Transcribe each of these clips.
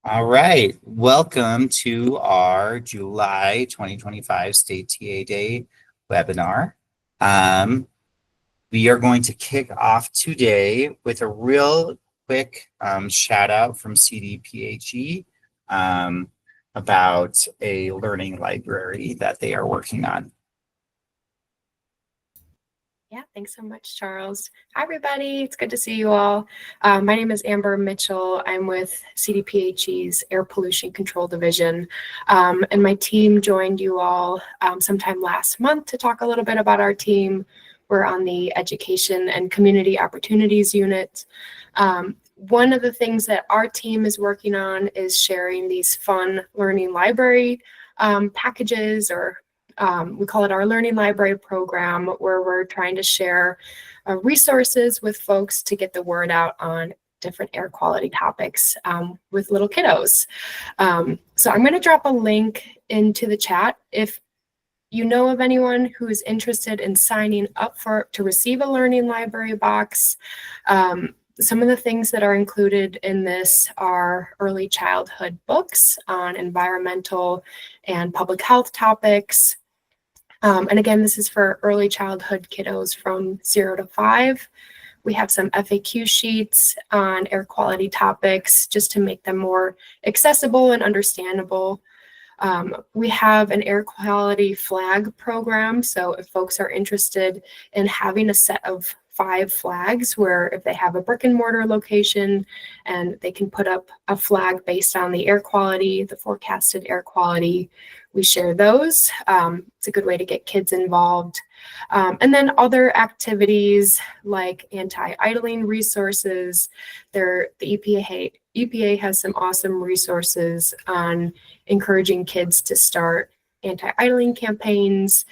All right, welcome to our July 2025 State TA Day webinar. We are going to kick off today with a real quick shout out from CDPHE about a learning library that they are working on. Yeah, thanks so much, Charles. Hi, everybody. It's good to see you all. My name is Amber Mitchell. I'm with CDPHE's Air Pollution Control Division. And my team joined you all sometime last month to talk a little bit about our team. We're on the Education and Community Opportunities Unit. One of the things that our team is working on is sharing these fun learning library packages, or we call it our Learning Library program, where we're trying to share resources with folks to get the word out on different air quality topics with little kiddos. So I'm going to drop a link into the chat. If you know of anyone who is interested in signing up to receive a Learning Library box, some of the things that are included in this are early childhood books on environmental and public health topics. And again, this is for early childhood kiddos from 0 to 5. We have some FAQ sheets on air quality topics just to make them more accessible and understandable. We have an air quality flag program. So if folks are interested in having a set of 5 flags, where if they have a brick and mortar location and they can put up a flag based on the air quality, the forecasted air quality, we share those. It's a good way to get kids involved. And then other activities like anti-idling resources. The EPA has some awesome resources on encouraging kids to start anti-idling campaigns,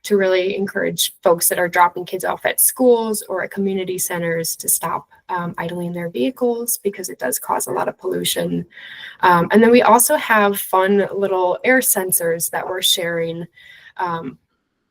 to really encourage folks that are dropping kids off at schools or at community centers to stop idling their vehicles, because it does cause a lot of pollution. And then we also have fun little air sensors that we're sharing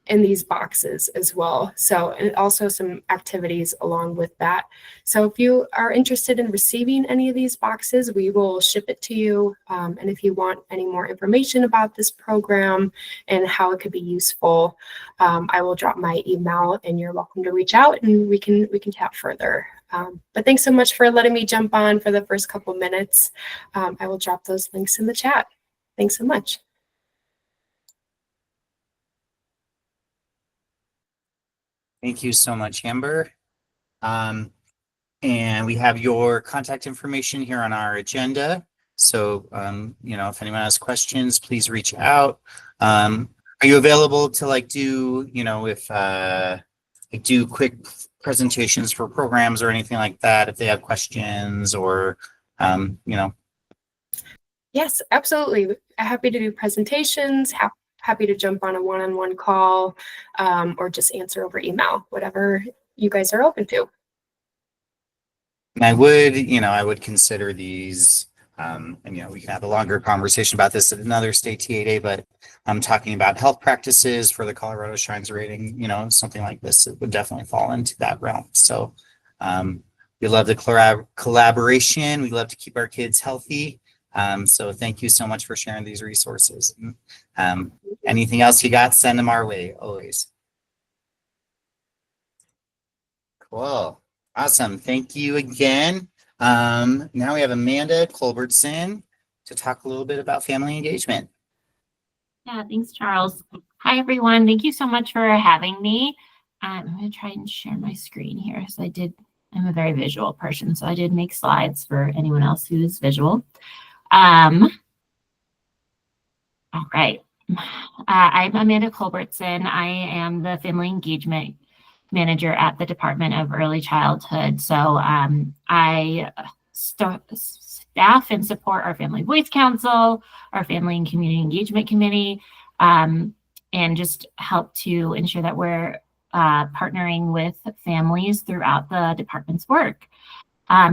in these boxes as well. So, and also some activities along with that. So if you are interested in receiving any of these boxes, we will ship it to you. And if you want any more information about this program and how it could be useful, I will drop my email and you're welcome to reach out and we can chat further. But thanks so much for letting me jump on for the first couple minutes. I will drop those links in the chat. Thanks so much. Thank you so much, Amber. And we have your contact information here on our agenda. So, if anyone has questions, please reach out. Are you available to do quick presentations for programs or anything like that if they have questions or, Yes, absolutely. Happy to do presentations, happy to jump on a one-on-one call, or just answer over email, whatever you guys are open to. I would consider these, we can have a longer conversation about this at another State TA Day, but I'm talking about health practices for the Colorado Shines rating, something like this, it would definitely fall into that realm. So we love the collaboration. We love to keep our kids healthy. So thank you so much for sharing these resources. Anything else you got, send them our way, always. Cool. Awesome. Thank you again. Now we have Amanda Culbertson to talk a little bit about family engagement. Yeah, thanks, Charles. Hi, everyone. Thank you so much for having me. I'm going to try and share my screen here. So I'm a very visual person, so I did make slides for anyone else who is visual. All right. I'm Amanda Culbertson. I am the Family Engagement Manager at the Department of Early Childhood. So I staff and support our Family Voice Council, our Family and Community Engagement Committee, and just help to ensure that we're partnering with families throughout the department's work.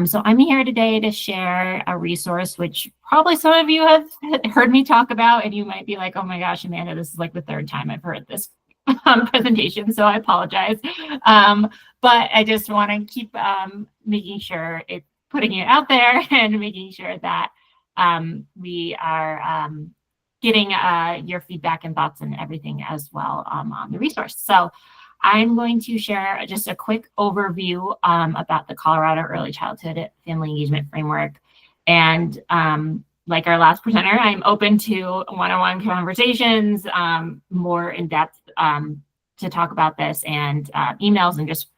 So I'm here today to share a resource which probably some of you have heard me talk about, and you might be like, oh my gosh, Amanda, this is like the 3rd time I've heard this presentation, so I apologize. But I just want to keep making sure putting it out there and making sure that we are getting your feedback and thoughts and everything as well on the resource. So I'm going to share just a quick overview about the Colorado Early Childhood Family Engagement Framework. And like our last presenter, I'm open to one-on-one conversations, more in depth to talk about this, and emails, and just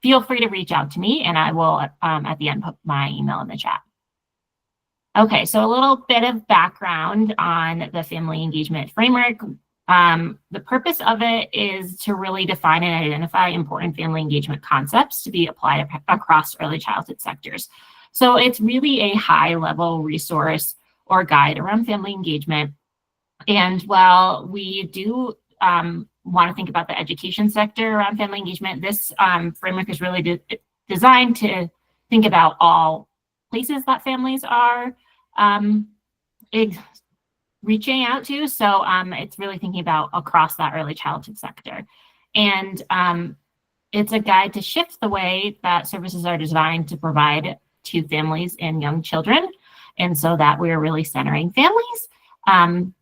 feel free to reach out to me, and I will at the end put my email in the chat. Okay, so a little bit of background on the Family Engagement Framework. The purpose of it is to really define and identify important family engagement concepts to be applied across early childhood sectors. So it's really a high-level resource or guide around family engagement. And while we do want to think about the education sector around family engagement, this framework is really designed to think about all places that families are reaching out to. So it's really thinking about across that early childhood sector. And it's a guide to shift the way that services are designed to provide to families and young children. And so that we're really centering families. And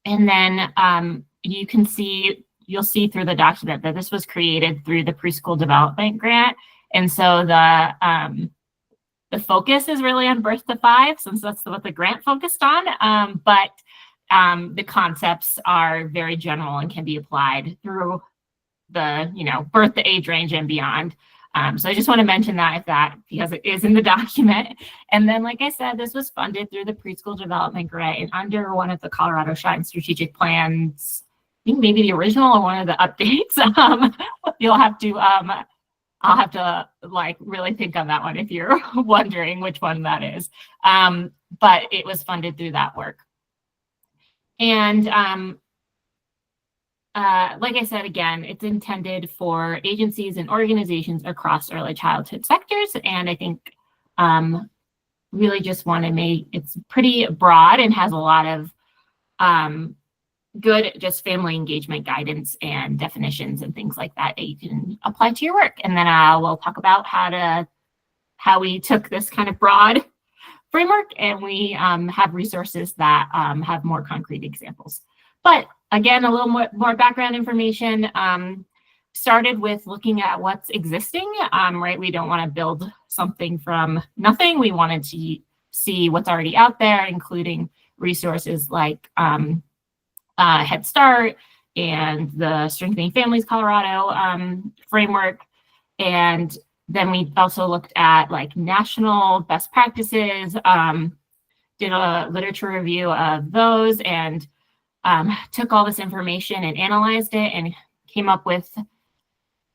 then you'll see through the document that this was created through the Preschool Development Grant. And so the focus is really on birth to 5, since that's what the grant focused on. But the concepts are very general and can be applied through the birth to age range and beyond. So I just want to mention that because it is in the document. And then, like I said, this was funded through the Preschool Development Grant and under one of the Colorado Shine strategic plans. I think maybe the original or one of the updates. I'll have to really think on that one if you're wondering which one that is. But it was funded through that work. And like I said, again, it's intended for agencies and organizations across early childhood sectors. And I think really just want to it's pretty broad and has a lot of good just family engagement guidance and definitions and things like that you can apply to your work. And then we'll talk about how we took this kind of broad framework and we have resources that have more concrete examples. But again, a little more background information. Started with looking at what's existing, right? We don't want to build something from nothing. We wanted to see what's already out there, including resources like Head Start and the Strengthening Families Colorado framework. And then we also looked at national best practices, did a literature review of those, and took all this information and analyzed it and came up with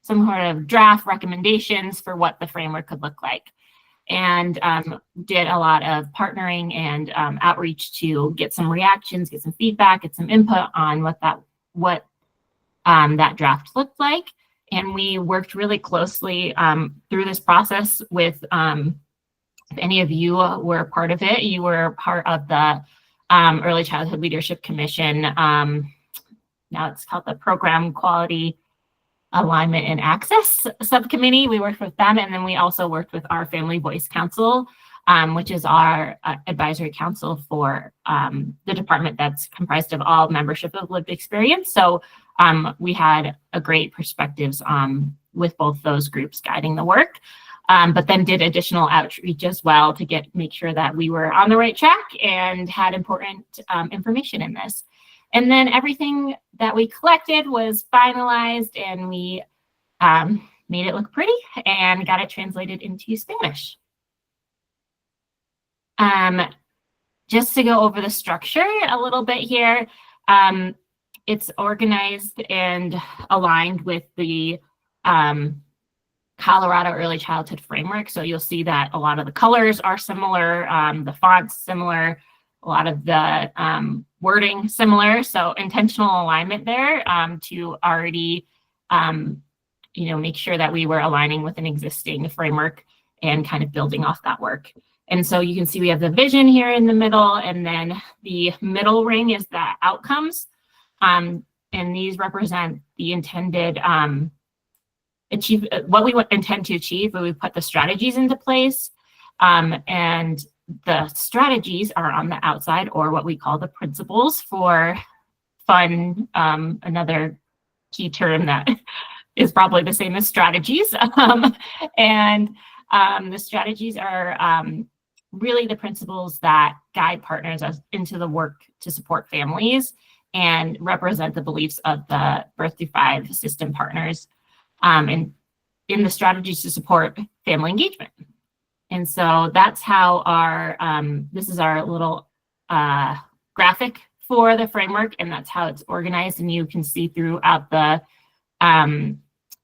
some sort of draft recommendations for what the framework could look like. And did a lot of partnering and outreach to get some reactions, get some feedback, get some input on what that draft looked like. And we worked really closely through this process with, if any of you were part of it, you were part of the Early Childhood Leadership Commission. Now it's called the Program Quality Alignment and Access Subcommittee. We worked with them, and then we also worked with our Family Voice Council, which is our advisory council for the department that's comprised of all membership of lived experience. So we had a great perspectives with both those groups guiding the work, but then did additional outreach as well to make sure that we were on the right track and had important information in this. And then everything that we collected was finalized, and we made it look pretty and got it translated into Spanish. Just to go over the structure a little bit here, it's organized and aligned with the Colorado Early Childhood Framework. So you'll see that a lot of the colors are similar, the font's similar, a lot of the wording similar. So intentional alignment there to already, make sure that we were aligning with an existing framework and kind of building off that work. And so you can see we have the vision here in the middle, and then the middle ring is the outcomes. And these represent the intended what we intend to achieve, but we put the strategies into place. And the strategies are on the outside, or what we call the principles for fun, another key term that is probably the same as strategies. And the strategies are really the principles that guide partners into the work to support families and represent the beliefs of the Birth Through 5 system partners, and in the strategies to support family engagement. And so that's how our, this is our little graphic for the framework, and that's how it's organized. And you can see throughout the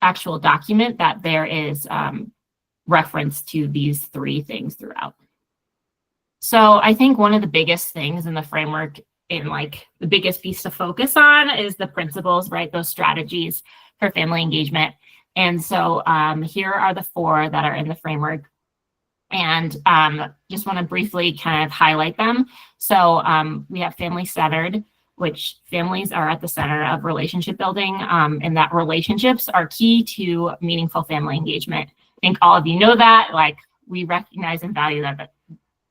actual document that there is reference to these 3 things throughout. So I think one of the biggest things in the framework, and like the biggest piece to focus on, is the principles, right? Those strategies for family engagement. And so here are the 4 that are in the framework. And just want to briefly kind of highlight them. So we have family-centered, which families are at the center of relationship building, and that relationships are key to meaningful family engagement. I think all of you know that, like, we recognize and value that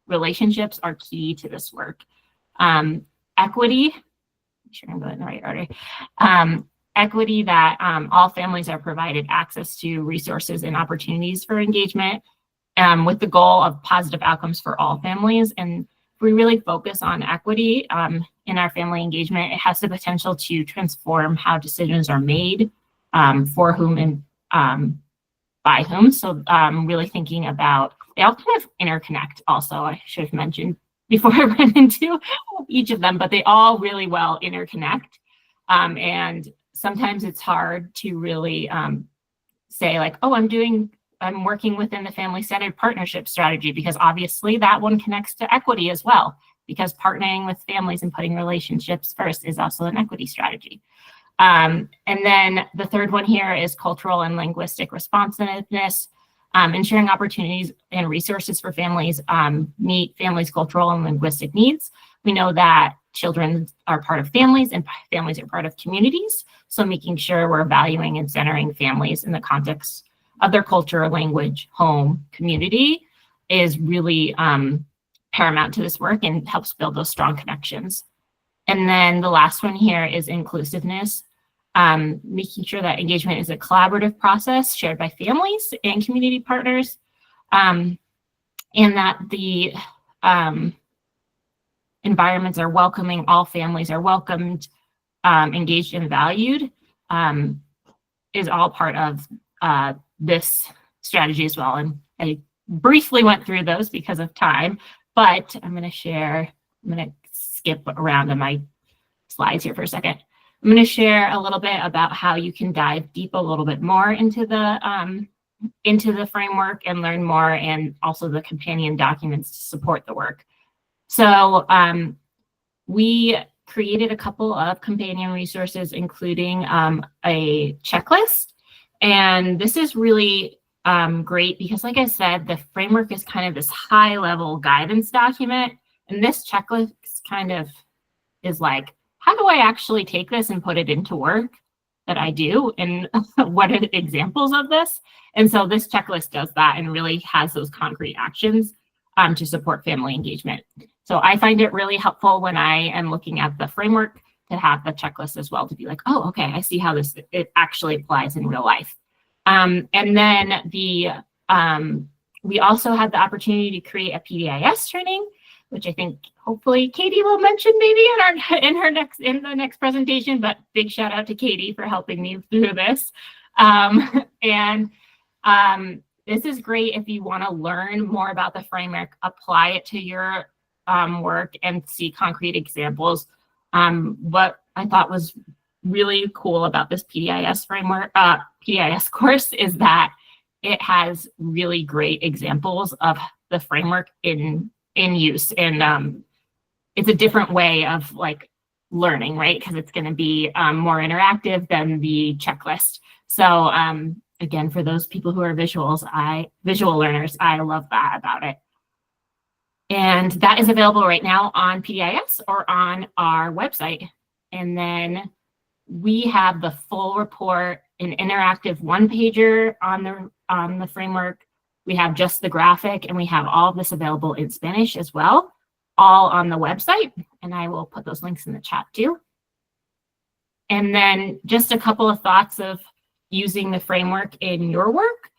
relationships are key to this work. Equity, make sure I'm going in the right order. Equity, that all families are provided access to resources and opportunities for engagement, with the goal of positive outcomes for all families. And if we really focus on equity in our family engagement, it has the potential to transform how decisions are made, for whom and by whom. So really thinking about, they all kind of interconnect also, I should have mentioned before I went into each of them, but they all really well interconnect. And sometimes it's hard to really say like, oh, I'm working within the family-centered partnership strategy, because obviously that one connects to equity as well, because partnering with families and putting relationships first is also an equity strategy. And then the 3rd one here is cultural and linguistic responsiveness, ensuring opportunities and resources for families meet families' cultural and linguistic needs. We know that children are part of families and families are part of communities. So making sure we're valuing and centering families in the context of their culture, language, home, community is really paramount to this work and helps build those strong connections. And then the last one here is inclusiveness, making sure that engagement is a collaborative process shared by families and community partners, and that the environments are welcoming, all families are welcomed, engaged and valued, is all part of this strategy as well. And I briefly went through those because of time, but I'm going to skip around on my slides here for a second. I'm going to share a little bit about how you can dive deep a little bit more into the framework and learn more, and also the companion documents to support the work. So we created a couple of companion resources, including a checklist. And this is really great because, like I said, the framework is kind of this high-level guidance document. And this checklist kind of is like, how do I actually take this and put it into work that I do? And what are the examples of this? And so this checklist does that and really has those concrete actions to support family engagement. So I find it really helpful when I am looking at the framework to have the checklist as well, to be like, oh, okay, I see how it actually applies in real life. And then we also had the opportunity to create a PDIS training, which I think hopefully Katie will mention maybe in the next presentation. But big shout out to Katie for helping me through this. This is great if you want to learn more about the framework, apply it to your work, and see concrete examples. What I thought was really cool about this PDIS course is that it has really great examples of the framework in use, and it's a different way of like learning, right? Because it's going to be more interactive than the checklist. So again, for those people who are visual learners, I love that about it. And that is available right now on PDIS or on our website. And then we have the full report, an interactive one-pager on the framework, We have just the graphic, and we have all of this available in Spanish as well, all on the website. And I will put those links in the chat too. And then just a couple of thoughts of using the framework in your work.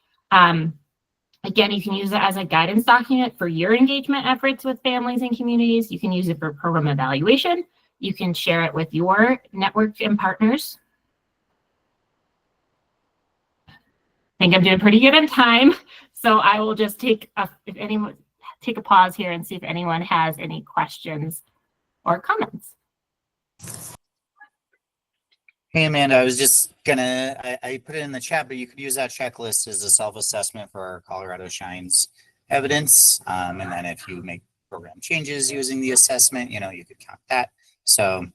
Again, you can use it as a guidance document for your engagement efforts with families and communities. You can use it for program evaluation. You can share it with your network and partners. I think I'm doing pretty good in time, so I will just take a pause here and see if anyone has any questions or comments. Hey, Amanda, I was just I put it in the chat, but you could use that checklist as a self-assessment for our Colorado Shines evidence. And then if you make program changes using the assessment, you could count that. So,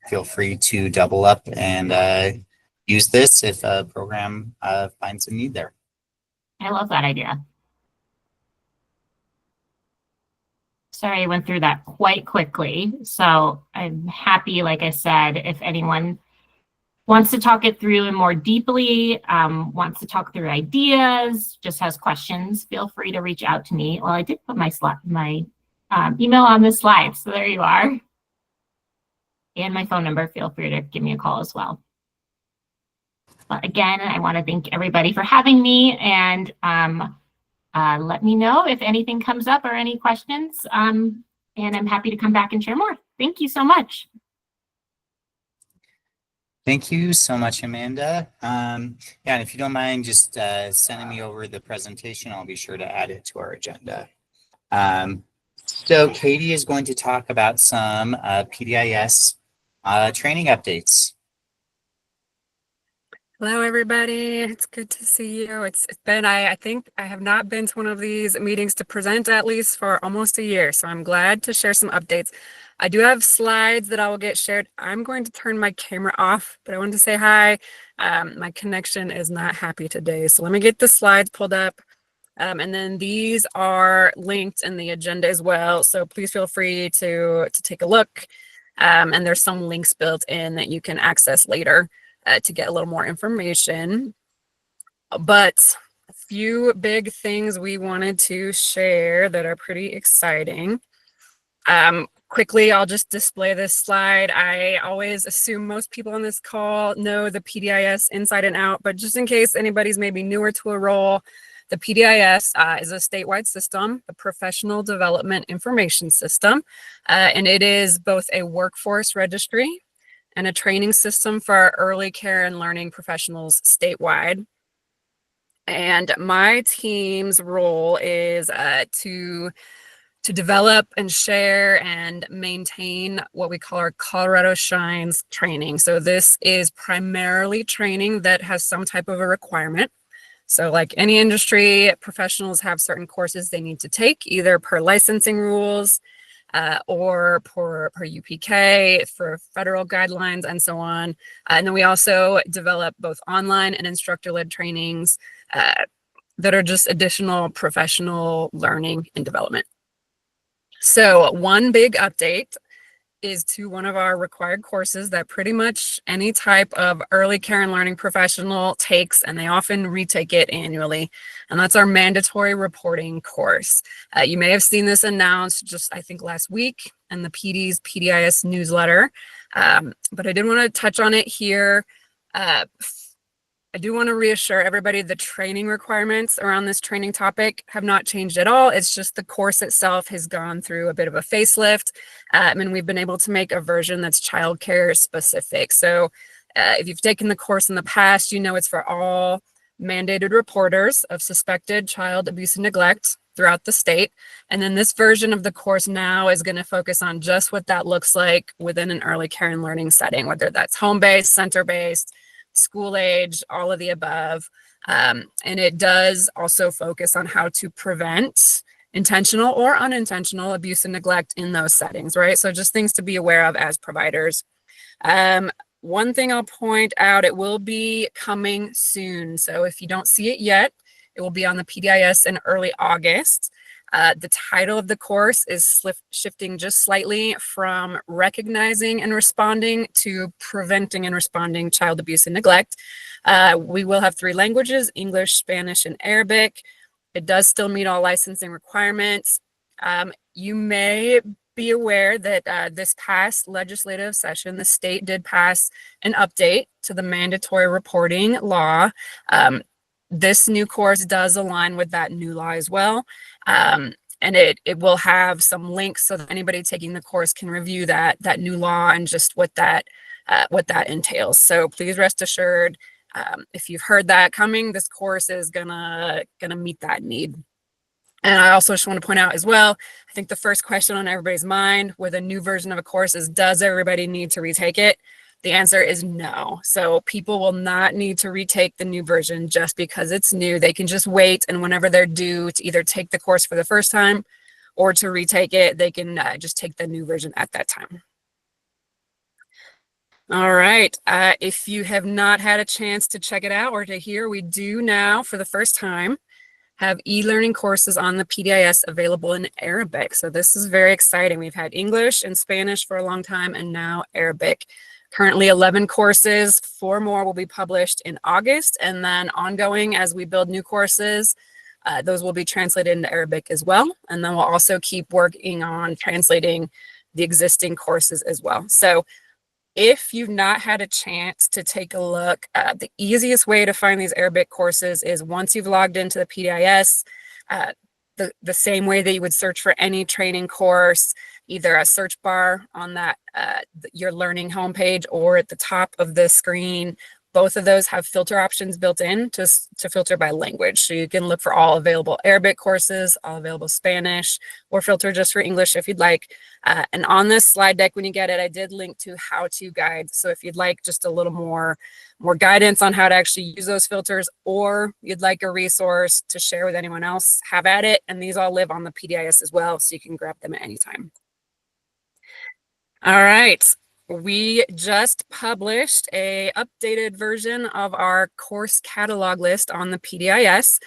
feel free to double up and use this if a program finds a need there. I love that idea. Sorry, I went through that quite quickly. So I'm happy, like I said, if anyone wants to talk it through more deeply, wants to talk through ideas, just has questions, feel free to reach out to me. Well, I did put my email on the slide, so there you are. And my phone number, feel free to give me a call as well. But again, I want to thank everybody for having me, and let me know if anything comes up or any questions, and I'm happy to come back and share more. Thank you so much. Thank you so much, Amanda. And if you don't mind just sending me over the presentation, I'll be sure to add it to our agenda. So Katie is going to talk about some PDIS training updates. Hello, everybody. It's good to see you. It's been, I think I have not been to one of these meetings to present at least for almost a year. So I'm glad to share some updates. I do have slides that I will get shared. I'm going to turn my camera off, but I wanted to say hi. My connection is not happy today. So let me get the slides pulled up. And then these are linked in the agenda as well. So please feel free to take a look. And there's some links built in that you can access later to get a little more information. But a few big things we wanted to share that are pretty exciting. Quickly, I'll just display this slide. I always assume most people on this call know the PDIS inside and out, but just in case anybody's maybe newer to a role, the PDIS is a statewide system, a professional development information system, and it is both a workforce registry and a training system for early care and learning professionals statewide. And my team's role is to develop and share and maintain what we call our Colorado Shines training. So this is primarily training that has some type of a requirement. So like any industry, professionals have certain courses they need to take, either per licensing rules or per UPK for federal guidelines and so on. And then we also develop both online and instructor-led trainings that are just additional professional learning and development. So one big update is to one of our required courses that pretty much any type of early care and learning professional takes, and they often retake it annually. And that's our mandatory reporting course. You may have seen this announced just, I think, last week in the PD's PDIS newsletter, but I did want to touch on it here. I do want to reassure everybody the training requirements around this training topic have not changed at all. It's just the course itself has gone through a bit of a facelift, and we've been able to make a version that's childcare specific. So if you've taken the course in the past, you know it's for all mandated reporters of suspected child abuse and neglect throughout the state. And then this version of the course now is going to focus on just what that looks like within an early care and learning setting, whether that's home-based, center-based, school age, all of the above. And it does also focus on how to prevent intentional or unintentional abuse and neglect in those settings, right? So just things to be aware of as providers. One thing I'll point out, it will be coming soon. So if you don't see it yet, it will be on the PDIS in early August. The title of the course is shifting just slightly from recognizing and responding to preventing and responding child abuse and neglect. We will have 3 languages, English, Spanish, and Arabic. It does still meet all licensing requirements. You may be aware that this past legislative session, the state did pass an update to the mandatory reporting law. This new course does align with that new law as well. And it will have some links so that anybody taking the course can review that new law and just what that entails. So please rest assured, if you've heard that coming, this course is gonna meet that need. And I also just want to point out as well, I think the first question on everybody's mind with a new version of a course is, does everybody need to retake it? The answer is no. So people will not need to retake the new version just because it's new. They can just wait, and whenever they're due to either take the course for the first time or to retake it, they can just take the new version at that time. All right. If you have not had a chance to check it out or to hear, we do now, for the first time, have e-learning courses on the PDIS available in Arabic. So this is very exciting. We've had English and Spanish for a long time, and now Arabic. Currently 11 courses, 4 more will be published in August, and then ongoing as we build new courses, those will be translated into Arabic as well. And then we'll also keep working on translating the existing courses as well. So if you've not had a chance to take a look, the easiest way to find these Arabic courses is once you've logged into the PDIS, the same way that you would search for any training course, either a search bar on that your learning homepage or at the top of the screen. Both of those have filter options built in to filter by language. So you can look for all available Arabic courses, all available Spanish, or filter just for English if you'd like. And on this slide deck, when you get it, I did link to how-to guides. So if you'd like just a little more guidance on how to actually use those filters, or you'd like a resource to share with anyone else, have at it. And these all live on the PDIS as well, so you can grab them at any time. All right. We just published a updated version of our course catalog list on the PDIS.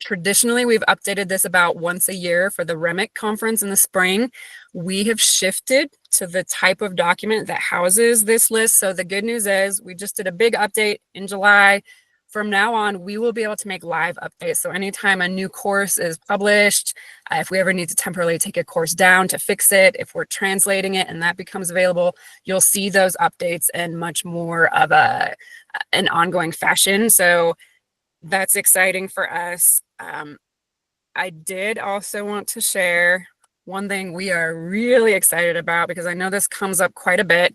Traditionally, we've updated this about once a year for the REMIC conference in the spring. We have shifted to the type of document that houses this list. So the good news is we just did a big update in July. From now on, we will be able to make live updates. So anytime a new course is published, if we ever need to temporarily take a course down to fix it, if we're translating it and that becomes available, you'll see those updates in much more of an ongoing fashion. So that's exciting for us. I did also want to share one thing we are really excited about, because I know this comes up quite a bit.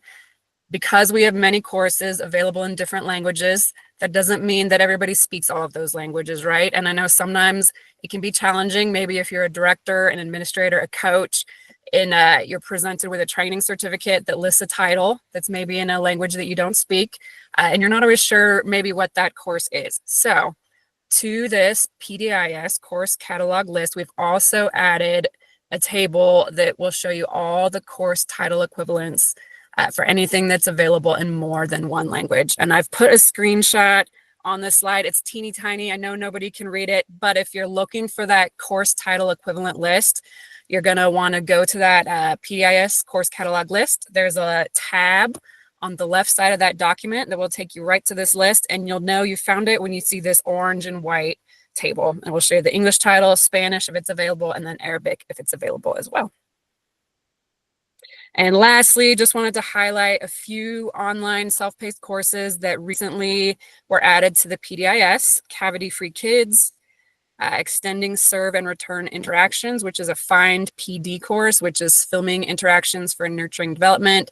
Because we have many courses available in different languages, that doesn't mean that everybody speaks all of those languages, right? And I know sometimes it can be challenging. Maybe if you're a director, an administrator, a coach, and you're presented with a training certificate that lists a title that's maybe in a language that you don't speak, and you're not always sure maybe what that course is. So to this PDIS course catalog list, we've also added a table that will show you all the course title equivalents for anything that's available in more than one language. And I've put a screenshot on this slide. It's teeny tiny. I know nobody can read it, but if you're looking for that course title equivalent list, you're going to want to go to that PDIS course catalog list. There's a tab on the left side of that document that will take you right to this list, and you'll know you found it when you see this orange and white table. And we'll show you the English title, Spanish if it's available, and then Arabic if it's available as well. And lastly, just wanted to highlight a few online self-paced courses that recently were added to the PDIS: Cavity Free Kids, Extending Serve and Return Interactions, which is a Find PD course, which is filming interactions for nurturing development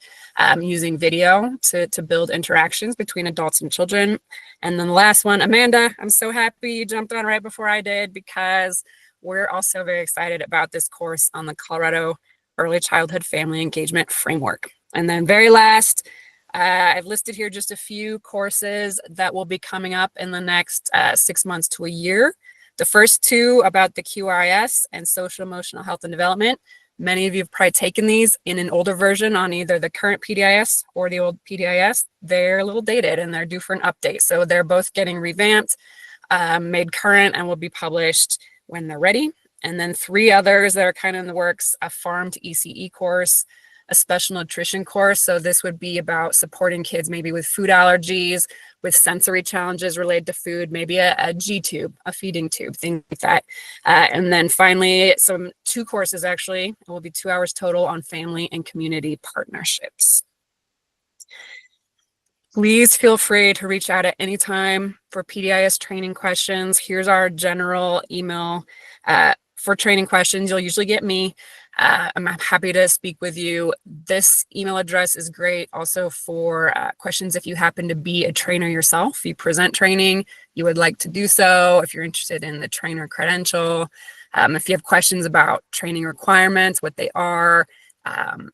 using video to build interactions between adults and children. And then the last one, Amanda, I'm so happy you jumped on right before I did, because we're also very excited about this course on the Colorado Early Childhood Family Engagement Framework. And then very last, I've listed here just a few courses that will be coming up in the next 6 months to a year. The first two about the QRIS and social emotional health and development. Many of you have probably taken these in an older version on either the current PDIS or the old PDIS. They're a little dated and they're due for an update. So they're both getting revamped, made current, and will be published when they're ready. And then 3 others that are kind of in the works: a Farm to ECE course, a special nutrition course. So this would be about supporting kids maybe with food allergies, with sensory challenges related to food, maybe a G tube, a feeding tube, things like that. And then finally, two courses actually, it will be 2 hours total on family and community partnerships. Please feel free to reach out at any time for PDIS training questions. Here's our general email. For training questions, you'll usually get me. I'm happy to speak with you. This email address is great also for questions if you happen to be a trainer yourself, you present training, you would like to do so, if you're interested in the trainer credential, if you have questions about training requirements, what they are,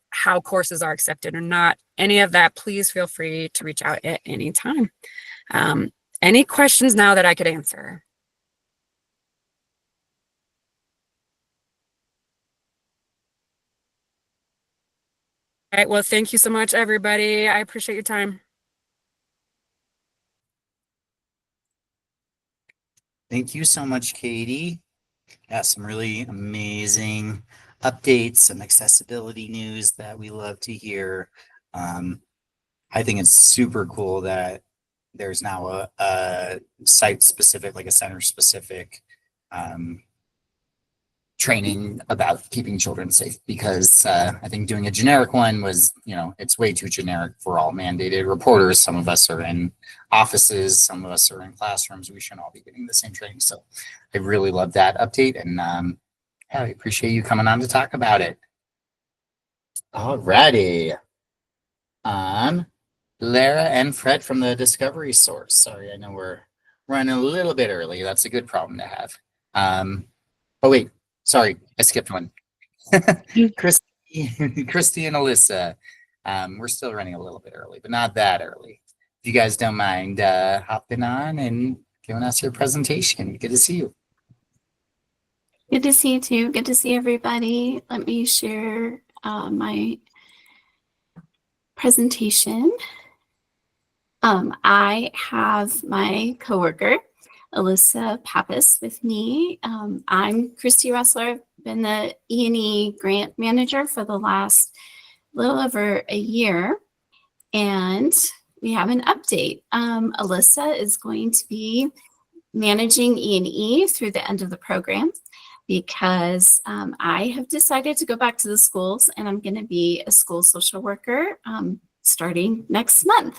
how courses are accepted or not, any of that, please feel free to reach out at any time. Any questions now that I could answer? All right, well, thank you so much, everybody. I appreciate your time. Thank you so much, Katie. Yeah, some really amazing updates, some accessibility news that we love to hear. I think it's super cool that there's now a site specific, like a center specific training about keeping children safe, because I think doing a generic one was, it's way too generic for all mandated reporters. Some of us are in offices, some of us are in classrooms. We shouldn't all be getting the same training. So I really love that update, and yeah, I appreciate you coming on to talk about it. Alrighty. Lara and Fred from the Discovery Source. Sorry, I know we're running a little bit early. That's a good problem to have. Oh wait, sorry, I skipped one. Christy and Alyssa. We're still running a little bit early, but not that early. If you guys don't mind hopping on and giving us your presentation. Good to see you. Good to see you too. Good to see everybody. Let me share my presentation. I have my coworker, Alyssa Pappas, with me. I'm Christy Ressler. I've been the E&E grant manager for the last little over a year, and we have an update. Alyssa is going to be managing E&E through the end of the program, because I have decided to go back to the schools, and I'm going to be a school social worker starting next month.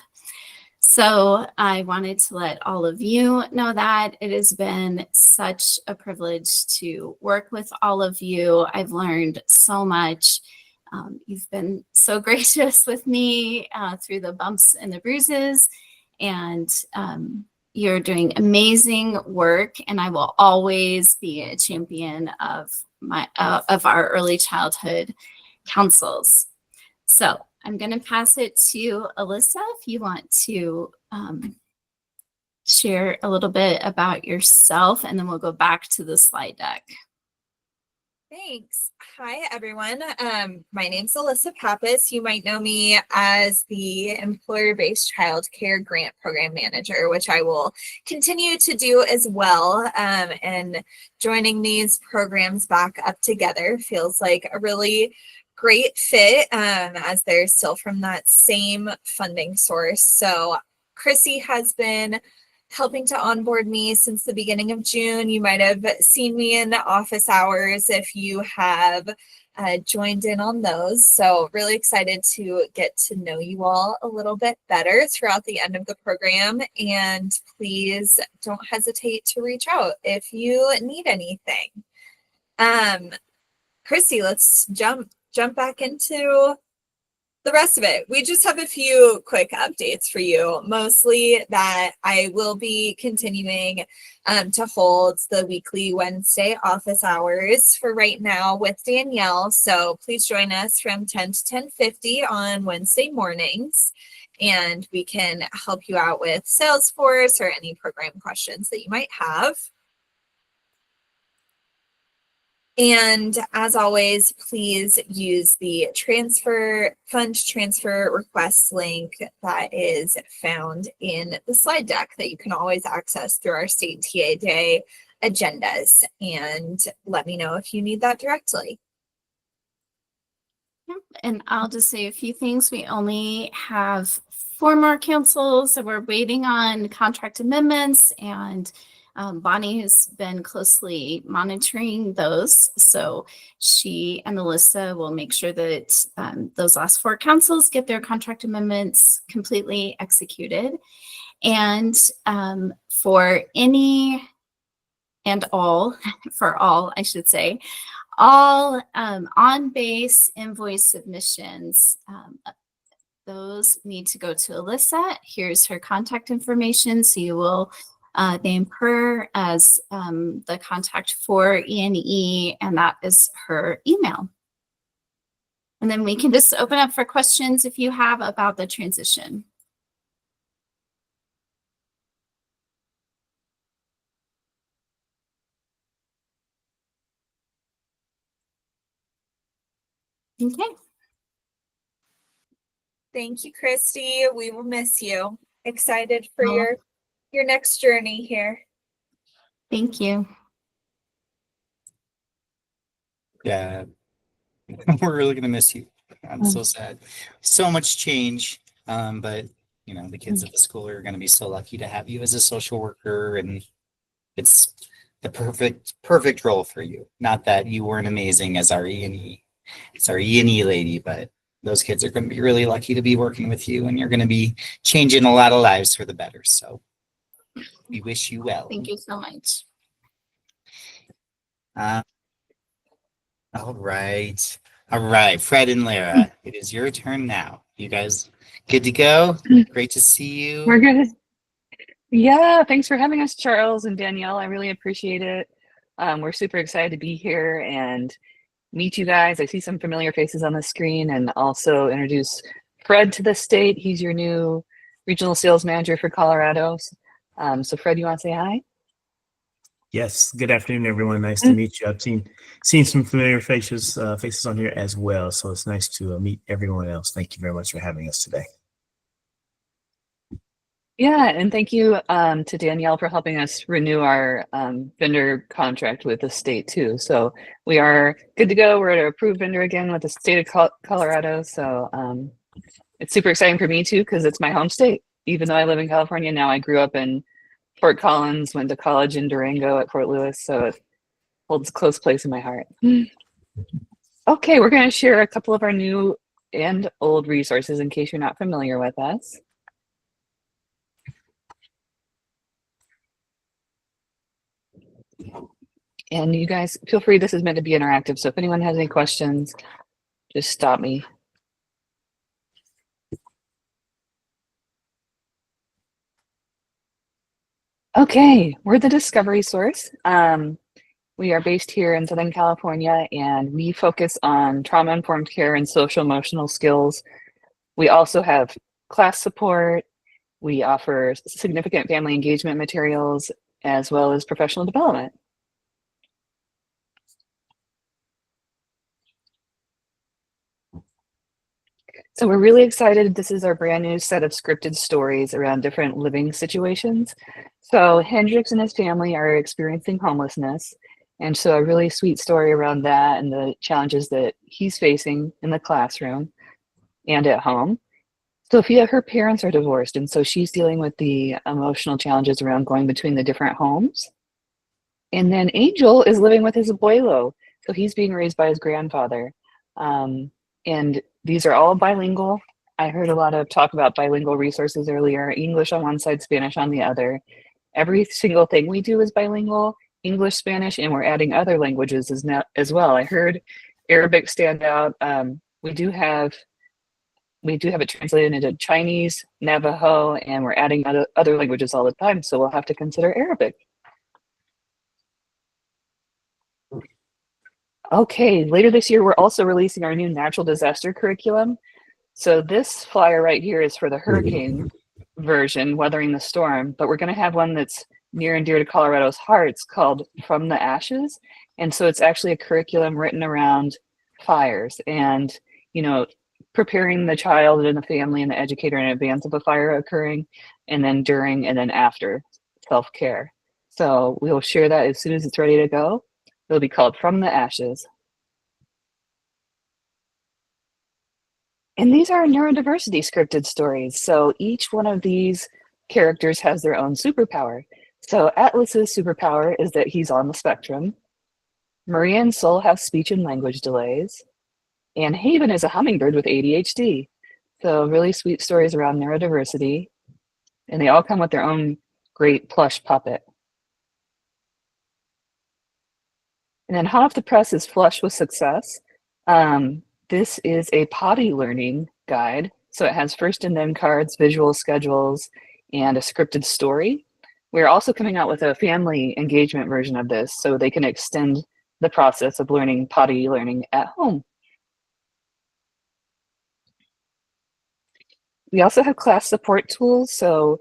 So I wanted to let all of you know that it has been such a privilege to work with all of you. I've learned so much. You've been so gracious with me through the bumps and the bruises, and you're doing amazing work, and I will always be a champion of our early childhood councils. So I'm going to pass it to Alyssa if you want to share a little bit about yourself, and then we'll go back to the slide deck. Thanks. Hi, everyone. My name's Alyssa Pappas. You might know me as the Employer-Based Child Care Grant Program Manager, which I will continue to do as well. And joining these programs back up together feels like a really great fit, as they're still from that same funding source. So Chrissy has been helping to onboard me since the beginning of June. You might have seen me in office hours if you have joined in on those. So really excited to get to know you all a little bit better throughout the end of the program. And please don't hesitate to reach out if you need anything. Chrissy, let's jump back into the rest of it. We just have a few quick updates for you, mostly that I will be continuing to hold the weekly Wednesday office hours for right now with Danielle. So please join us from 10 to 10:50 on Wednesday mornings, and we can help you out with Salesforce or any program questions that you might have. And as always, please use the fund transfer request link that is found in the slide deck that you can always access through our State TA Day agendas. And let me know if you need that directly. And I'll just say a few things. We only have 4 more councils that we're waiting on contract amendments, and Bonnie has been closely monitoring those. So she and Alyssa will make sure that those last 4 councils get their contract amendments completely executed. And for any and all, for all, I should say, all on-base invoice submissions, those need to go to Alyssa. Here's her contact information. So you will name her as the contact for E&E, and that is her email. And then we can just open up for questions if you have about the transition. Okay. Thank you, Christy. We will miss you. Excited for Oh. your next journey here. Thank you. Yeah, we're really gonna miss you. I'm so sad. So much change. But you know, the kids at the school are gonna be so lucky to have you as a social worker, and it's the perfect role for you. Not that you weren't amazing as our E&E, it's our E&E lady, but those kids are gonna be really lucky to be working with you, and you're gonna be changing a lot of lives for the better. So we wish you well. Thank you so much. All right. All right, Fred and Lara, it is your turn now. You guys good to go? Great to see you. We're good. Yeah, thanks for having us, Charles and Danielle. I really appreciate it. We're super excited to be here and meet you guys. I see some familiar faces on the screen, and also introduce Fred to the state. He's your new regional sales manager for Colorado. So Fred, you want to say hi? Yes. Good afternoon, everyone. Nice to meet you. I've seen some familiar faces on here as well. So it's nice to meet everyone else. Thank you very much for having us today. Yeah, and thank you to Danielle for helping us renew our vendor contract with the state too. So we are good to go. We're an approved vendor again with the state of Colorado. So it's super exciting for me too, because it's my home state. Even though I live in California now, I grew up in Fort Collins, went to college in Durango at Fort Lewis. So it holds a close place in my heart. Okay, we're going to share a couple of our new and old resources in case you're not familiar with us. And you guys feel free, this is meant to be interactive. So if anyone has any questions, just stop me. Okay, we're the Discovery Source. We are based here in Southern California, and we focus on trauma-informed care and social-emotional skills. We also have class support. We offer significant family engagement materials, as well as professional development. So we're really excited. This is our brand new set of scripted stories around different living situations. So Hendrix and his family are experiencing homelessness. And so a really sweet story around that and the challenges that he's facing in the classroom and at home. Sophia, her parents are divorced, and so she's dealing with the emotional challenges around going between the different homes. And then Angel is living with his abuelo. So he's being raised by his grandfather. And these are all bilingual. I heard a lot of talk about bilingual resources earlier, English on one side, Spanish on the other. Every single thing we do is bilingual, English, Spanish, and we're adding other languages as well. I heard Arabic stand out. We do have it translated into Chinese, Navajo, and we're adding other languages all the time. So we'll have to consider Arabic. Okay, later this year, we're also releasing our new natural disaster curriculum. So this flyer right here is for the hurricane version, Weathering the Storm, but we're going to have one that's near and dear to Colorado's hearts called From the Ashes. And so it's actually a curriculum written around fires and, you know, preparing the child and the family and the educator in advance of a fire occurring, and then during and then after self-care. So we'll share that as soon as it's ready to go. It'll be called From the Ashes. And these are neurodiversity scripted stories. So each one of these characters has their own superpower. So Atlas's superpower is that he's on the spectrum. Maria and Sol have speech and language delays. And Haven is a hummingbird with ADHD. So really sweet stories around neurodiversity. And they all come with their own great plush puppet. And then hot off the press is Flush with Success. This is a potty learning guide. So it has first and then cards, visual schedules, and a scripted story. We're also coming out with a family engagement version of this so they can extend the process of learning potty learning at home. We also have class support tools. So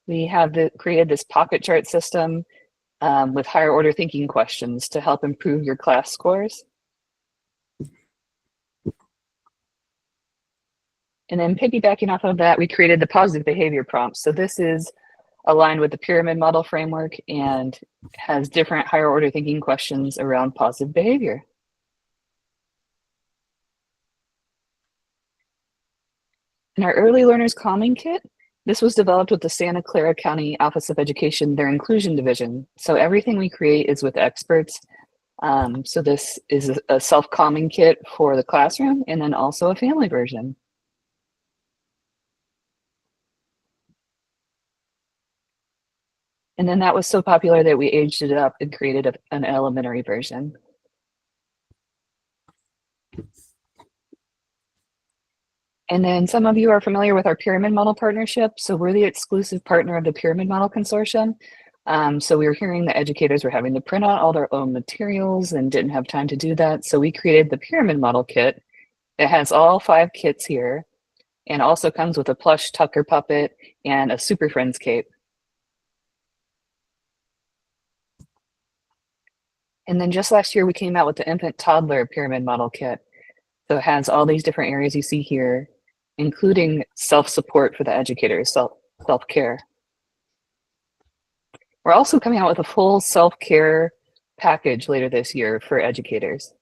we have created this pocket chart system with higher order thinking questions to help improve your class scores. And then piggybacking off of that, we created the positive behavior prompts. So this is aligned with the pyramid model framework and has different higher order thinking questions around positive behavior. And our early learners calming kit, this was developed with the Santa Clara County Office of Education, their inclusion division. So everything we create is with experts. So this is a self-calming kit for the classroom and then also a family version. And then that was so popular that we aged it up and created an elementary version. And then some of you are familiar with our Pyramid Model partnership. So we're the exclusive partner of the Pyramid Model Consortium. So we were hearing that educators were having to print out all their own materials and didn't have time to do that. So we created the Pyramid Model kit. It has all 5 kits here and also comes with a plush Tucker puppet and a Super Friends cape. And then just last year, we came out with the infant toddler pyramid model kit. So it has all these different areas you see here, including self-support for the educators, self-care. We're also coming out with a full self-care package later this year for educators.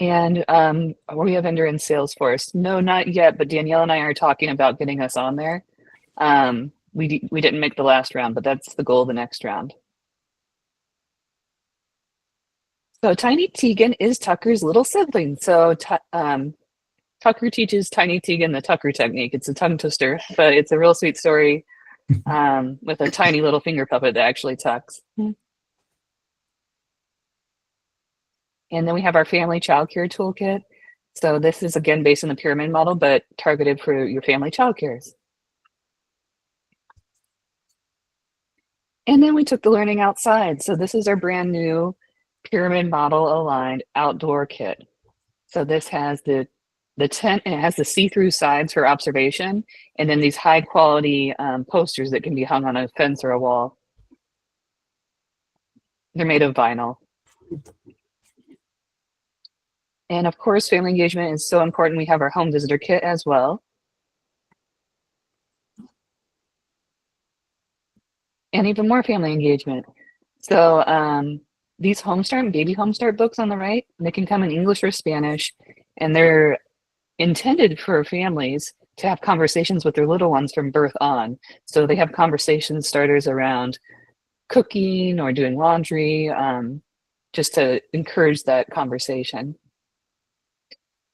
And we have vendor in Salesforce. No, not yet, but Danielle and I are talking about getting us on there. We didn't make the last round, but that's the goal of the next round. So Tiny Tegan is Tucker's little sibling. So Tucker teaches Tiny Tegan the Tucker technique. It's a tongue twister, but it's a real sweet story with a tiny little finger puppet that actually tucks. And then we have our family childcare toolkit. So this is again based on the pyramid model, but targeted for your family childcares. And then we took the learning outside. So this is our brand new pyramid model aligned outdoor kit. So this has the tent and it has the see-through sides for observation, and then these high quality posters that can be hung on a fence or a wall. They're made of vinyl. And of course, family engagement is so important. We have our home visitor kit as well. And even more family engagement. So these Homestart and Baby Homestart books on the right, they can come in English or Spanish, and they're intended for families to have conversations with their little ones from birth on. So they have conversation starters around cooking or doing laundry, just to encourage that conversation.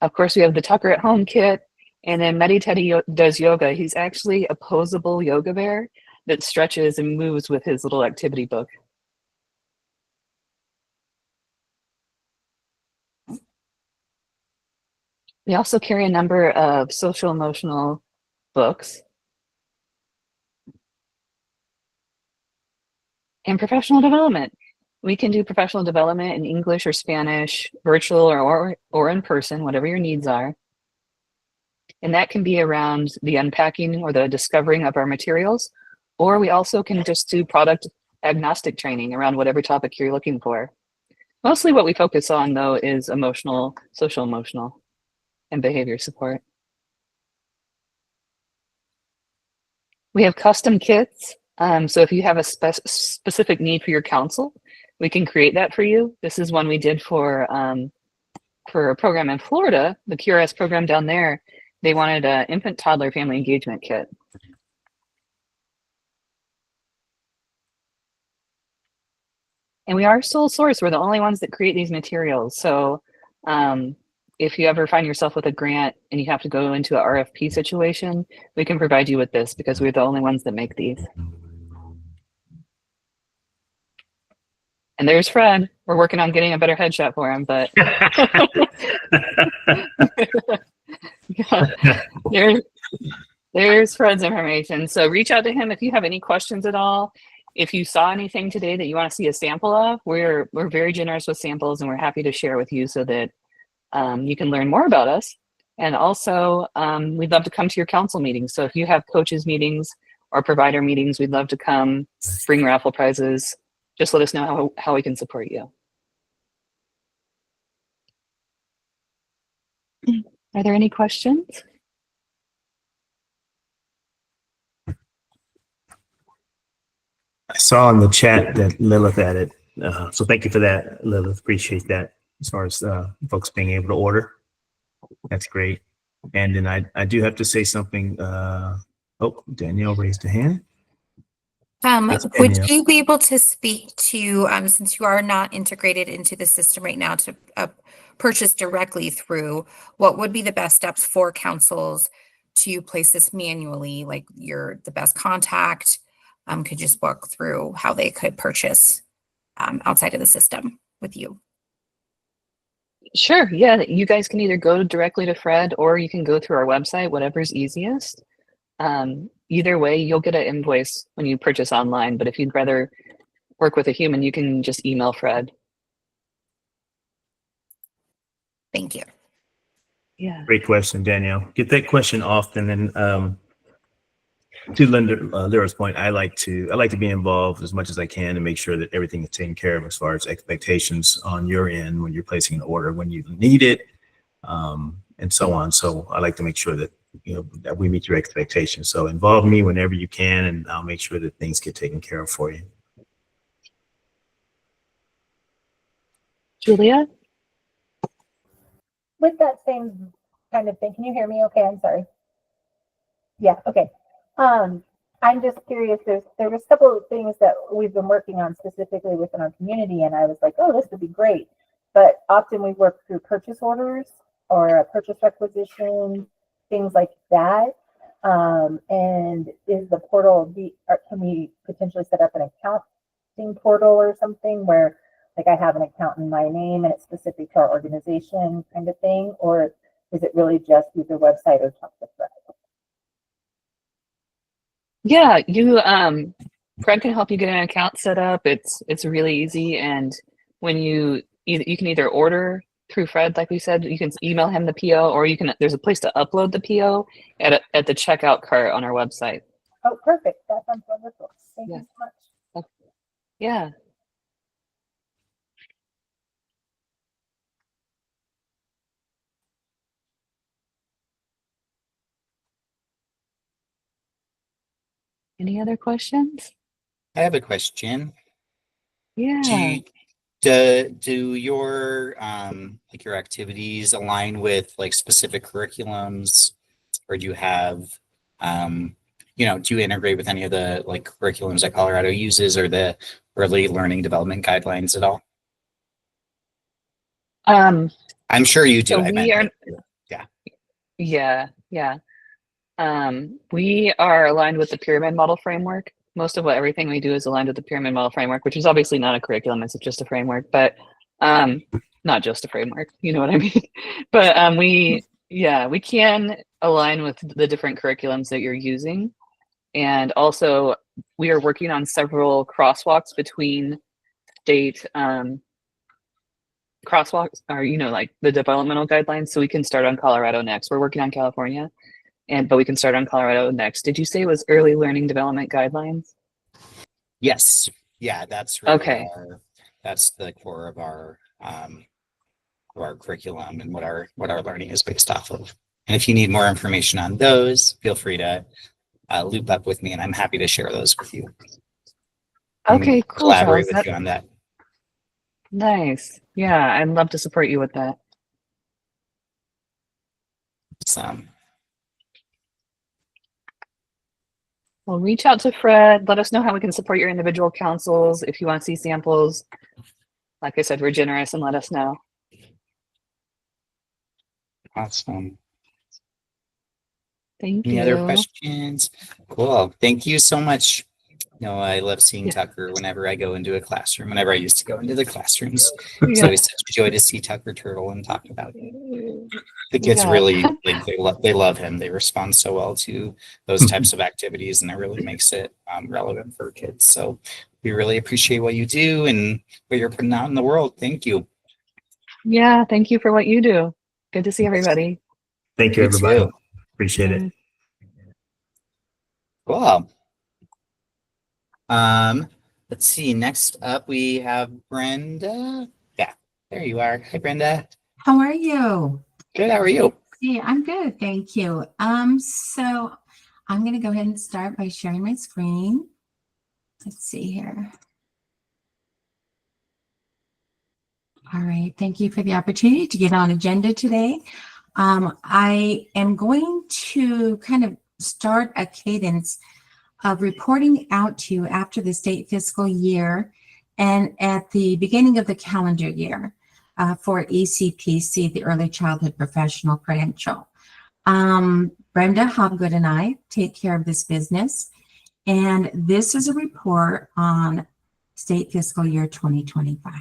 Of course, we have the Tucker at Home kit, and then Medi Teddy does yoga. He's actually a posable yoga bear that stretches and moves with his little activity book. We also carry a number of social emotional books. And professional development. We can do professional development in English or Spanish, virtual or in person, whatever your needs are. And that can be around the unpacking or the discovering of our materials, or we also can just do product agnostic training around whatever topic you're looking for. Mostly what we focus on though is emotional, social emotional, and behavior support. We have custom kits So if you have a specific need for your council, we can create that for you. This is one we did for a program in Florida, the QRS program down there. They wanted an infant toddler family engagement kit. And we are sole source. We're the only ones that create these materials. So if you ever find yourself with a grant and you have to go into an RFP situation, we can provide you with this because we're the only ones that make these. And there's Fred. We're working on getting a better headshot for him, but there's Fred's information. So reach out to him if you have any questions at all. If you saw anything today that you want to see a sample of, we're very generous with samples, and we're happy to share with you so that you can learn more about us. And also, we'd love to come to your council meetings. So if you have coaches meetings or provider meetings, we'd love to come, bring raffle prizes. Just let us know how we can support you. Are there any questions? I saw in the chat that Lilith added. So thank you for that, Lilith. Appreciate that as far as folks being able to order. That's great. And then I do have to say something. Oh, Danielle raised a hand. Yes, Would Danielle. you be able to speak to, since you are not integrated into the system right now to purchase directly through, what would be the best steps for councils to place this manually? Like the best contact, could just walk through how they could purchase outside of the system with you. Sure. Yeah, you guys can either go directly to Fred or you can go through our website, whatever's easiest. Either way, you'll get an invoice when you purchase online, but if you'd rather work with a human, you can just email Fred. Thank you. Yeah. Great question, Danielle. Get that question often. And to Lyra's point, I like to be involved as much as I can to make sure that everything is taken care of as far as expectations on your end when you're placing an order, when you need it, and so on. So I like to make sure that that we meet your expectations. So involve me whenever you can, and I'll make sure that things get taken care of for you. Julia? With that same kind of thing, can you hear me okay? I'm sorry. Yeah, okay. I'm just curious, there was a couple of things that we've been working on specifically within our community, and I was like, oh, this would be great. But often we work through purchase orders or a purchase requisition, things like that. And is the portal, can we potentially set up an accounting portal or something where like I have an account in my name and it's specific to our organization kind of thing? Or is it really just use the website or talk to Fred? Yeah, Fred can help you get an account set up. It's really easy. And when you can either order through Fred, like we said, you can email him the PO, or there's a place to upload the PO at the checkout cart on our website. Oh, perfect. That sounds wonderful. Thank you so much. Yeah. Any other questions? I have a question. Yeah. Do your like your activities align with like specific curriculums, or do you have do you integrate with any of the like curriculums that Colorado uses or the early learning development guidelines at all? I'm sure you do. So I meant, yeah. We are aligned with the pyramid model framework. Most of everything we do is aligned with the pyramid model framework, which is obviously not a curriculum, it's just a framework, but not just a framework, you know what I mean? But we can align with the different curriculums that you're using. And also we are working on several crosswalks between state crosswalks, or like the developmental guidelines, so we can start on Colorado next. We're working on California, but we can start on Colorado next. Did you say it was early learning development guidelines? yes. Yeah, that's really Okay. That's the core of our curriculum and what our learning is based off of. And if you need more information on those, feel free to loop up with me, and I'm happy to share those with you. And Okay, cool, collaborate Charles. with you on that. Nice. Yeah, I'd love to support you with that. So, Well, reach out to Fred. Let us know how we can support your individual councils. If you want to see samples, like I said, we're generous, and let us know. awesome. Thank Any you. other questions? Cool. Thank you so much. You know, I love seeing Yeah. Tucker whenever I go into a classroom, whenever I used to go into the classrooms. Yeah. It's always such a joy to see Tucker Turtle and talk about it. The kids Yeah. really, like, they love him. They respond so well to those types of activities, and it really makes it relevant for kids. So we really appreciate what you do and what you're putting out in the world. Thank you. Yeah, thank you for what you do. Good to see everybody. Thank you, You everybody. too. Appreciate it. Cool. Let's see. Next up, we have Brenda. Yeah, there you are. Hi, Brenda. How are you? Good. How are you? Yeah, I'm good, thank you. So I'm going to go ahead and start by sharing my screen. Let's see here. All right, thank you for the opportunity to get on agenda today. I am going to kind of start a cadence of reporting out to you after the state fiscal year and at the beginning of the calendar year for ECPC, the Early Childhood Professional Credential. Brenda Hobgood and I take care of this business, and this is a report on state fiscal year 2025.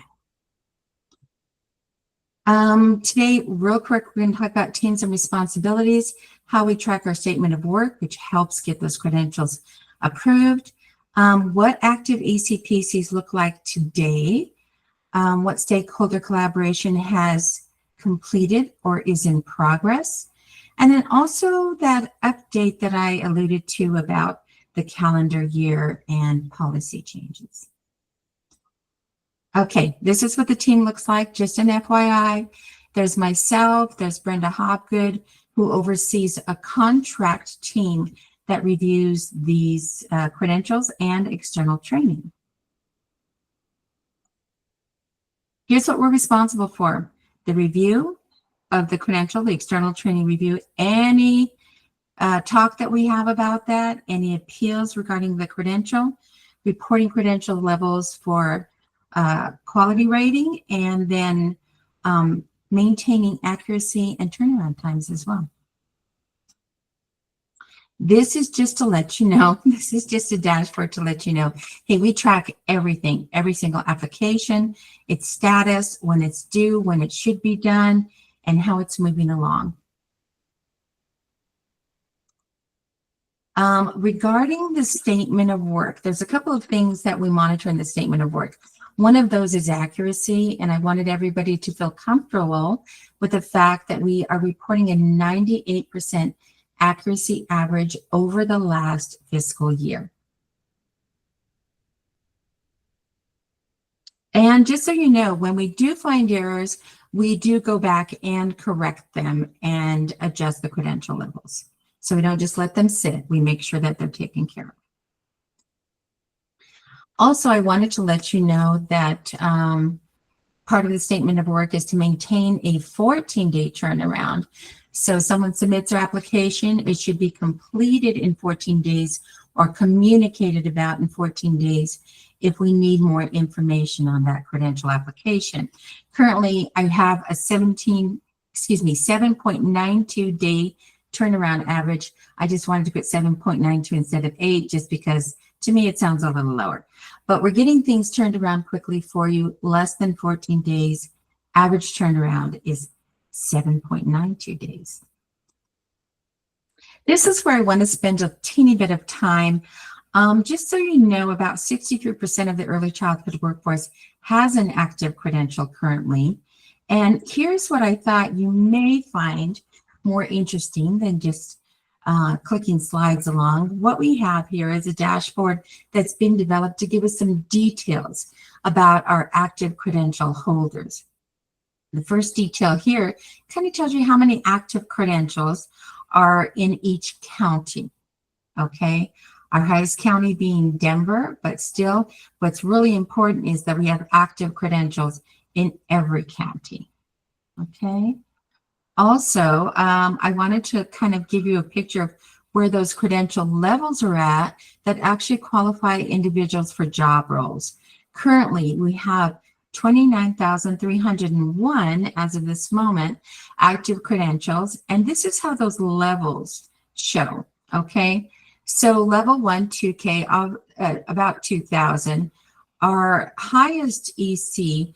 Today, real quick, we're going to talk about teams and responsibilities, how we track our statement of work, which helps get those credentials approved, what active ECPCs look like today, what stakeholder collaboration has completed or is in progress, and then also that update that I alluded to about the calendar year and policy changes. Okay, this is what the team looks like, just an FYI. There's myself, there's Brenda Hobgood, who oversees a contract team that reviews these credentials and external training. Here's what we're responsible for: the review of the credential, the external training review, any talk that we have about that, any appeals regarding the credential, reporting credential levels for quality rating, and then maintaining accuracy and turnaround times as well. This is just to let you know, this is just a dashboard to let you know, hey, we track everything, every single application, its status, when it's due, when it should be done, and how it's moving along. Regarding the statement of work, there's a couple of things that we monitor in the statement of work. One of those is accuracy, and I wanted everybody to feel comfortable with the fact that we are reporting a 98% accuracy average over the last fiscal year. And just so you know, when we do find errors, we do go back and correct them and adjust the credential levels. So we don't just let them sit. We make sure that they're taken care of. Also, I wanted to let you know that part of the statement of work is to maintain a 14-day turnaround. So someone submits their application, it should be completed in 14 days or communicated about in 14 days if we need more information on that credential application. Currently, I have a 7.92 day turnaround average. I just wanted to put 7.92 instead of 8 just because to me it sounds a little lower. But we're getting things turned around quickly for you, less than 14 days. Average turnaround is 7.92 days. This is where I want to spend a teeny bit of time. Just so you know, about 63% of the early childhood workforce has an active credential currently. And here's what I thought you may find more interesting than just clicking slides along. What we have here is a dashboard that's been developed to give us some details about our active credential holders. The first detail here kind of tells you how many active credentials are in each county. Okay. Our highest county being Denver, but still what's really important is that we have active credentials in every county. Okay. Also, I wanted to kind of give you a picture of where those credential levels are at that actually qualify individuals for job roles. Currently, we have 29,301 as of this moment active credentials, and this is how those levels show. Okay, so level 1, 2K, about 2,000. Our highest EC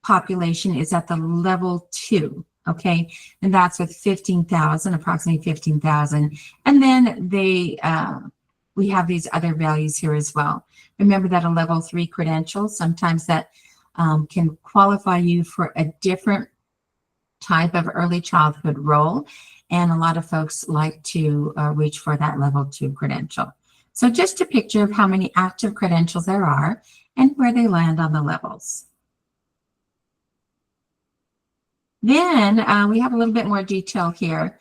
population is at the level 2. Okay, and that's with 15,000, approximately 15,000. And then we have these other values here as well. Remember that a level 3 credential, sometimes that can qualify you for a different type of early childhood role. And a lot of folks like to reach for that level 2 credential. So just a picture of how many active credentials there are and where they land on the levels. Then we have a little bit more detail here.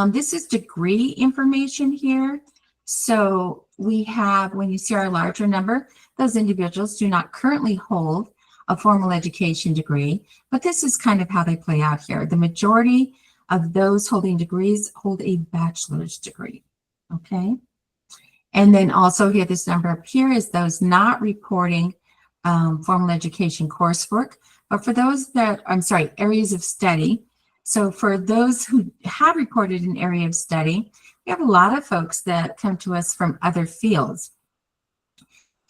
This is degree information here. So we have, when you see our larger number, those individuals do not currently hold a formal education degree, but this is kind of how they play out here. The majority of those holding degrees hold a bachelor's degree, okay? And then also here, this number up here is those not reporting formal education coursework. But for those that, I'm sorry, areas of study. So for those who have reported an area of study, we have a lot of folks that come to us from other fields.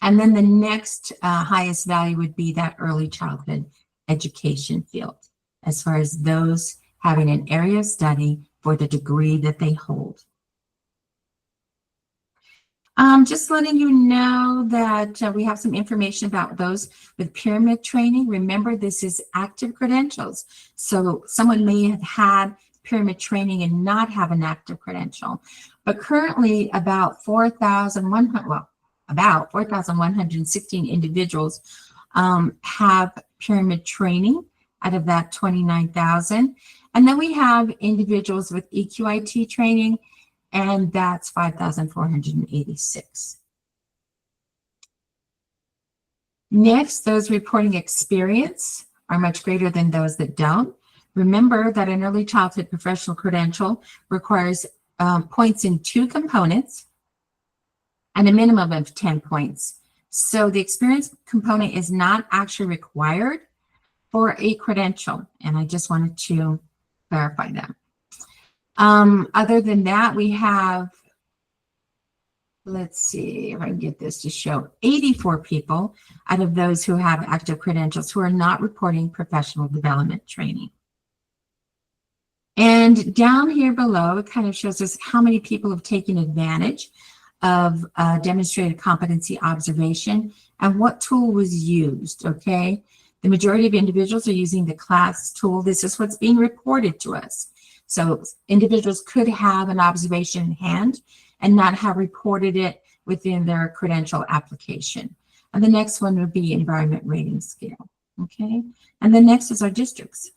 And then the next highest value would be that early childhood education field, as far as those having an area of study for the degree that they hold. Just letting you know that we have some information about those with pyramid training. Remember, this is active credentials. So someone may have had pyramid training and not have an active credential. But currently about 4,116 individuals have pyramid training out of that 29,000. And then we have individuals with EQIT training, and that's 5,486. Next, those reporting experience are much greater than those that don't. Remember that an early childhood professional credential requires points in 2 components and a minimum of 10 points. So the experience component is not actually required for a credential, and I just wanted to clarify that. Other than that, we have, let's see if I can get this to show, 84 people out of those who have active credentials who are not reporting professional development training. And down here below, it kind of shows us how many people have taken advantage of demonstrated competency observation and what tool was used, okay? The majority of individuals are using the class tool. This is what's being reported to us. So individuals could have an observation in hand and not have reported it within their credential application. And the next one would be environment rating scale, okay? And the next is our districts.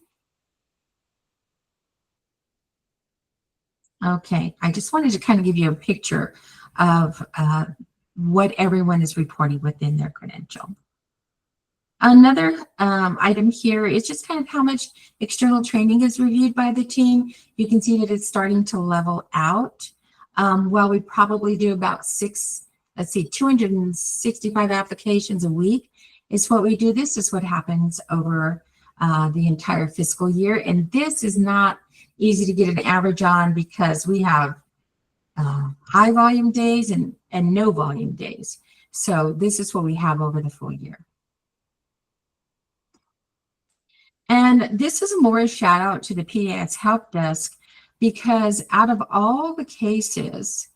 Okay, I just wanted to kind of give you a picture of what everyone is reporting within their credential. Another item here is just kind of how much external training is reviewed by the team. You can see that it's starting to level out. Well, we probably do about 265 applications a week is what we do. This is what happens over the entire fiscal year. And this is not easy to get an average on because we have high volume days and no volume days. So this is what we have over the full year. And this is more a shout out to the PDIS Help Desk, because out of all the cases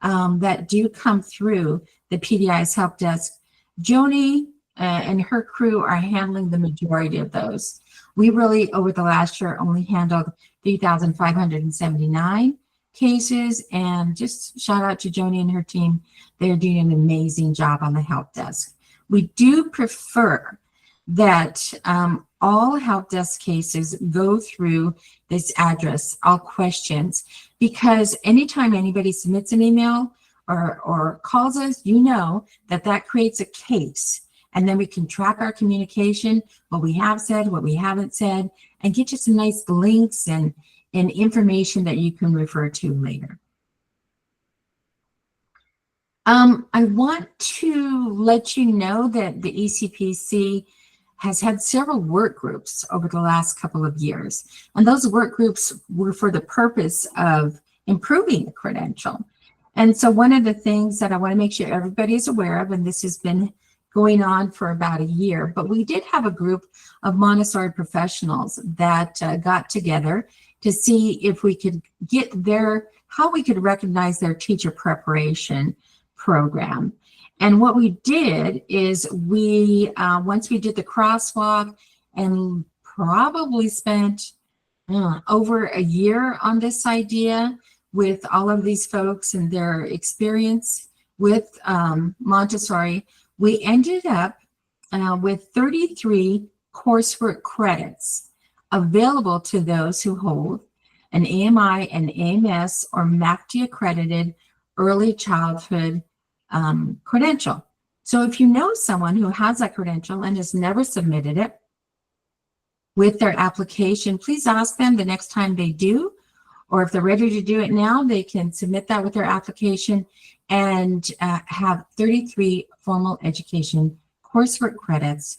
that do come through the PDIS Help Desk, Joni and her crew are handling the majority of those. We really, over the last year, only handled 3,579 cases, and just shout out to Joni and her team. They're doing an amazing job on the help desk. We do prefer that all help desk cases go through this address, all questions, because anytime anybody submits an email or calls us, you know that creates a case. And then we can track our communication, what we have said, what we haven't said, and get you some nice links and information that you can refer to later. I want to let you know that the ECPC has had several work groups over the last couple of years. And those work groups were for the purpose of improving the credential. And so one of the things that I want to make sure everybody is aware of, and this has been going on for about a year, but we did have a group of Montessori professionals that got together to see if we could get how we could recognize their teacher preparation program. And what we did is we, once we did the crosswalk and probably spent over a year on this idea with all of these folks and their experience with Montessori, we ended up with 33 coursework credits available to those who hold an AMI, an AMS, or MACD accredited early childhood credential. So if you know someone who has that credential and has never submitted it with their application, please ask them the next time they do, or if they're ready to do it now, they can submit that with their application and have 33 formal education coursework credits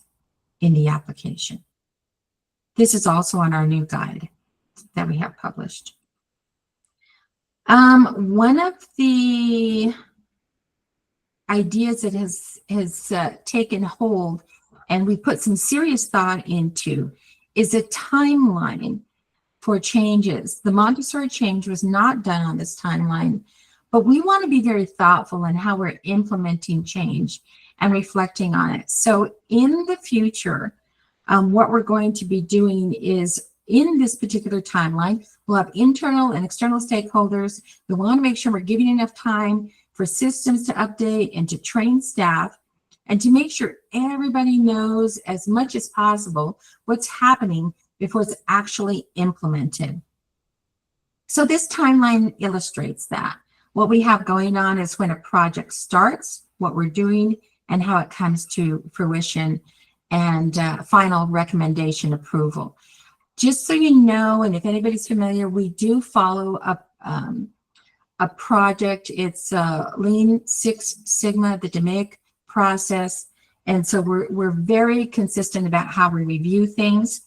in the application. This is also on our new guide that we have published. One of the ideas that has taken hold and we put some serious thought into is a timeline for changes. The Montessori change was not done on this timeline, but we want to be very thoughtful in how we're implementing change and reflecting on it. So in the future, what we're going to be doing is in this particular timeline, we'll have internal and external stakeholders. We want to make sure we're giving enough time for systems to update and to train staff and to make sure everybody knows as much as possible what's happening before it's actually implemented. So this timeline illustrates that. What we have going on is when a project starts, what we're doing, and how it comes to fruition and final recommendation approval. Just so you know, and if anybody's familiar, we do follow up a project. It's Lean Six Sigma, the DMAIC process. And so we're very consistent about how we review things.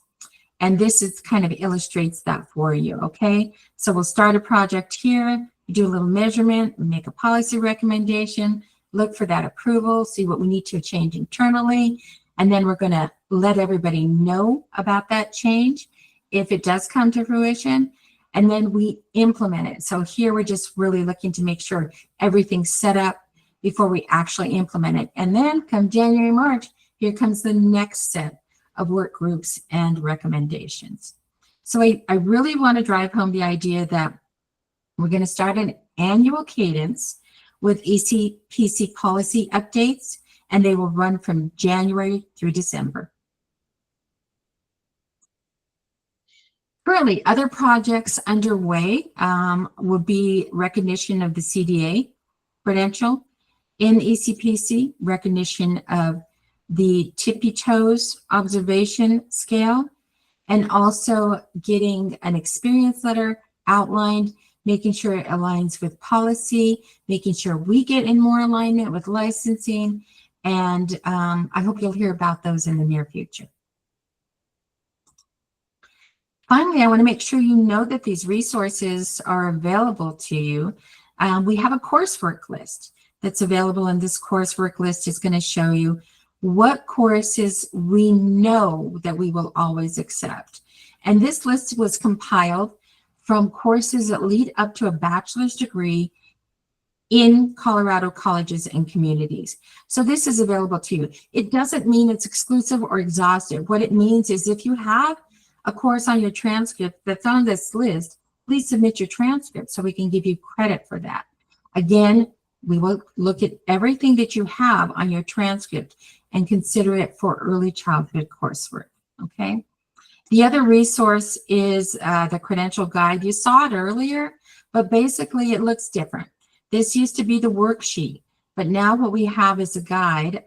And this is kind of illustrates that for you, okay? So we'll start a project here, do a little measurement, make a policy recommendation, look for that approval, see what we need to change internally, and then we're gonna let everybody know about that change if it does come to fruition, and then we implement it. So here we're just really looking to make sure everything's set up before we actually implement it. And then come January, March, here comes the next set of work groups and recommendations. So I really want to drive home the idea that we're going to start an annual cadence with ECPC policy updates, and they will run from January through December. Currently, other projects underway will be recognition of the CDA credential in ECPC, recognition of the tippy toes observation scale, and also getting an experience letter outlined, making sure it aligns with policy, making sure we get in more alignment with licensing, and I hope you'll hear about those in the near future. Finally, I want to make sure you know that these resources are available to you. We have a coursework list that's available, and this coursework list is going to show you what courses we know that we will always accept. And this list was compiled from courses that lead up to a bachelor's degree in Colorado colleges and communities. So this is available to you. It doesn't mean it's exclusive or exhaustive. What it means is if you have a course on your transcript that's on this list, please submit your transcript so we can give you credit for that. Again, we will look at everything that you have on your transcript and consider it for early childhood coursework. Okay. The other resource is the credential guide. You saw it earlier, but basically it looks different. This used to be the worksheet, but now what we have is a guide.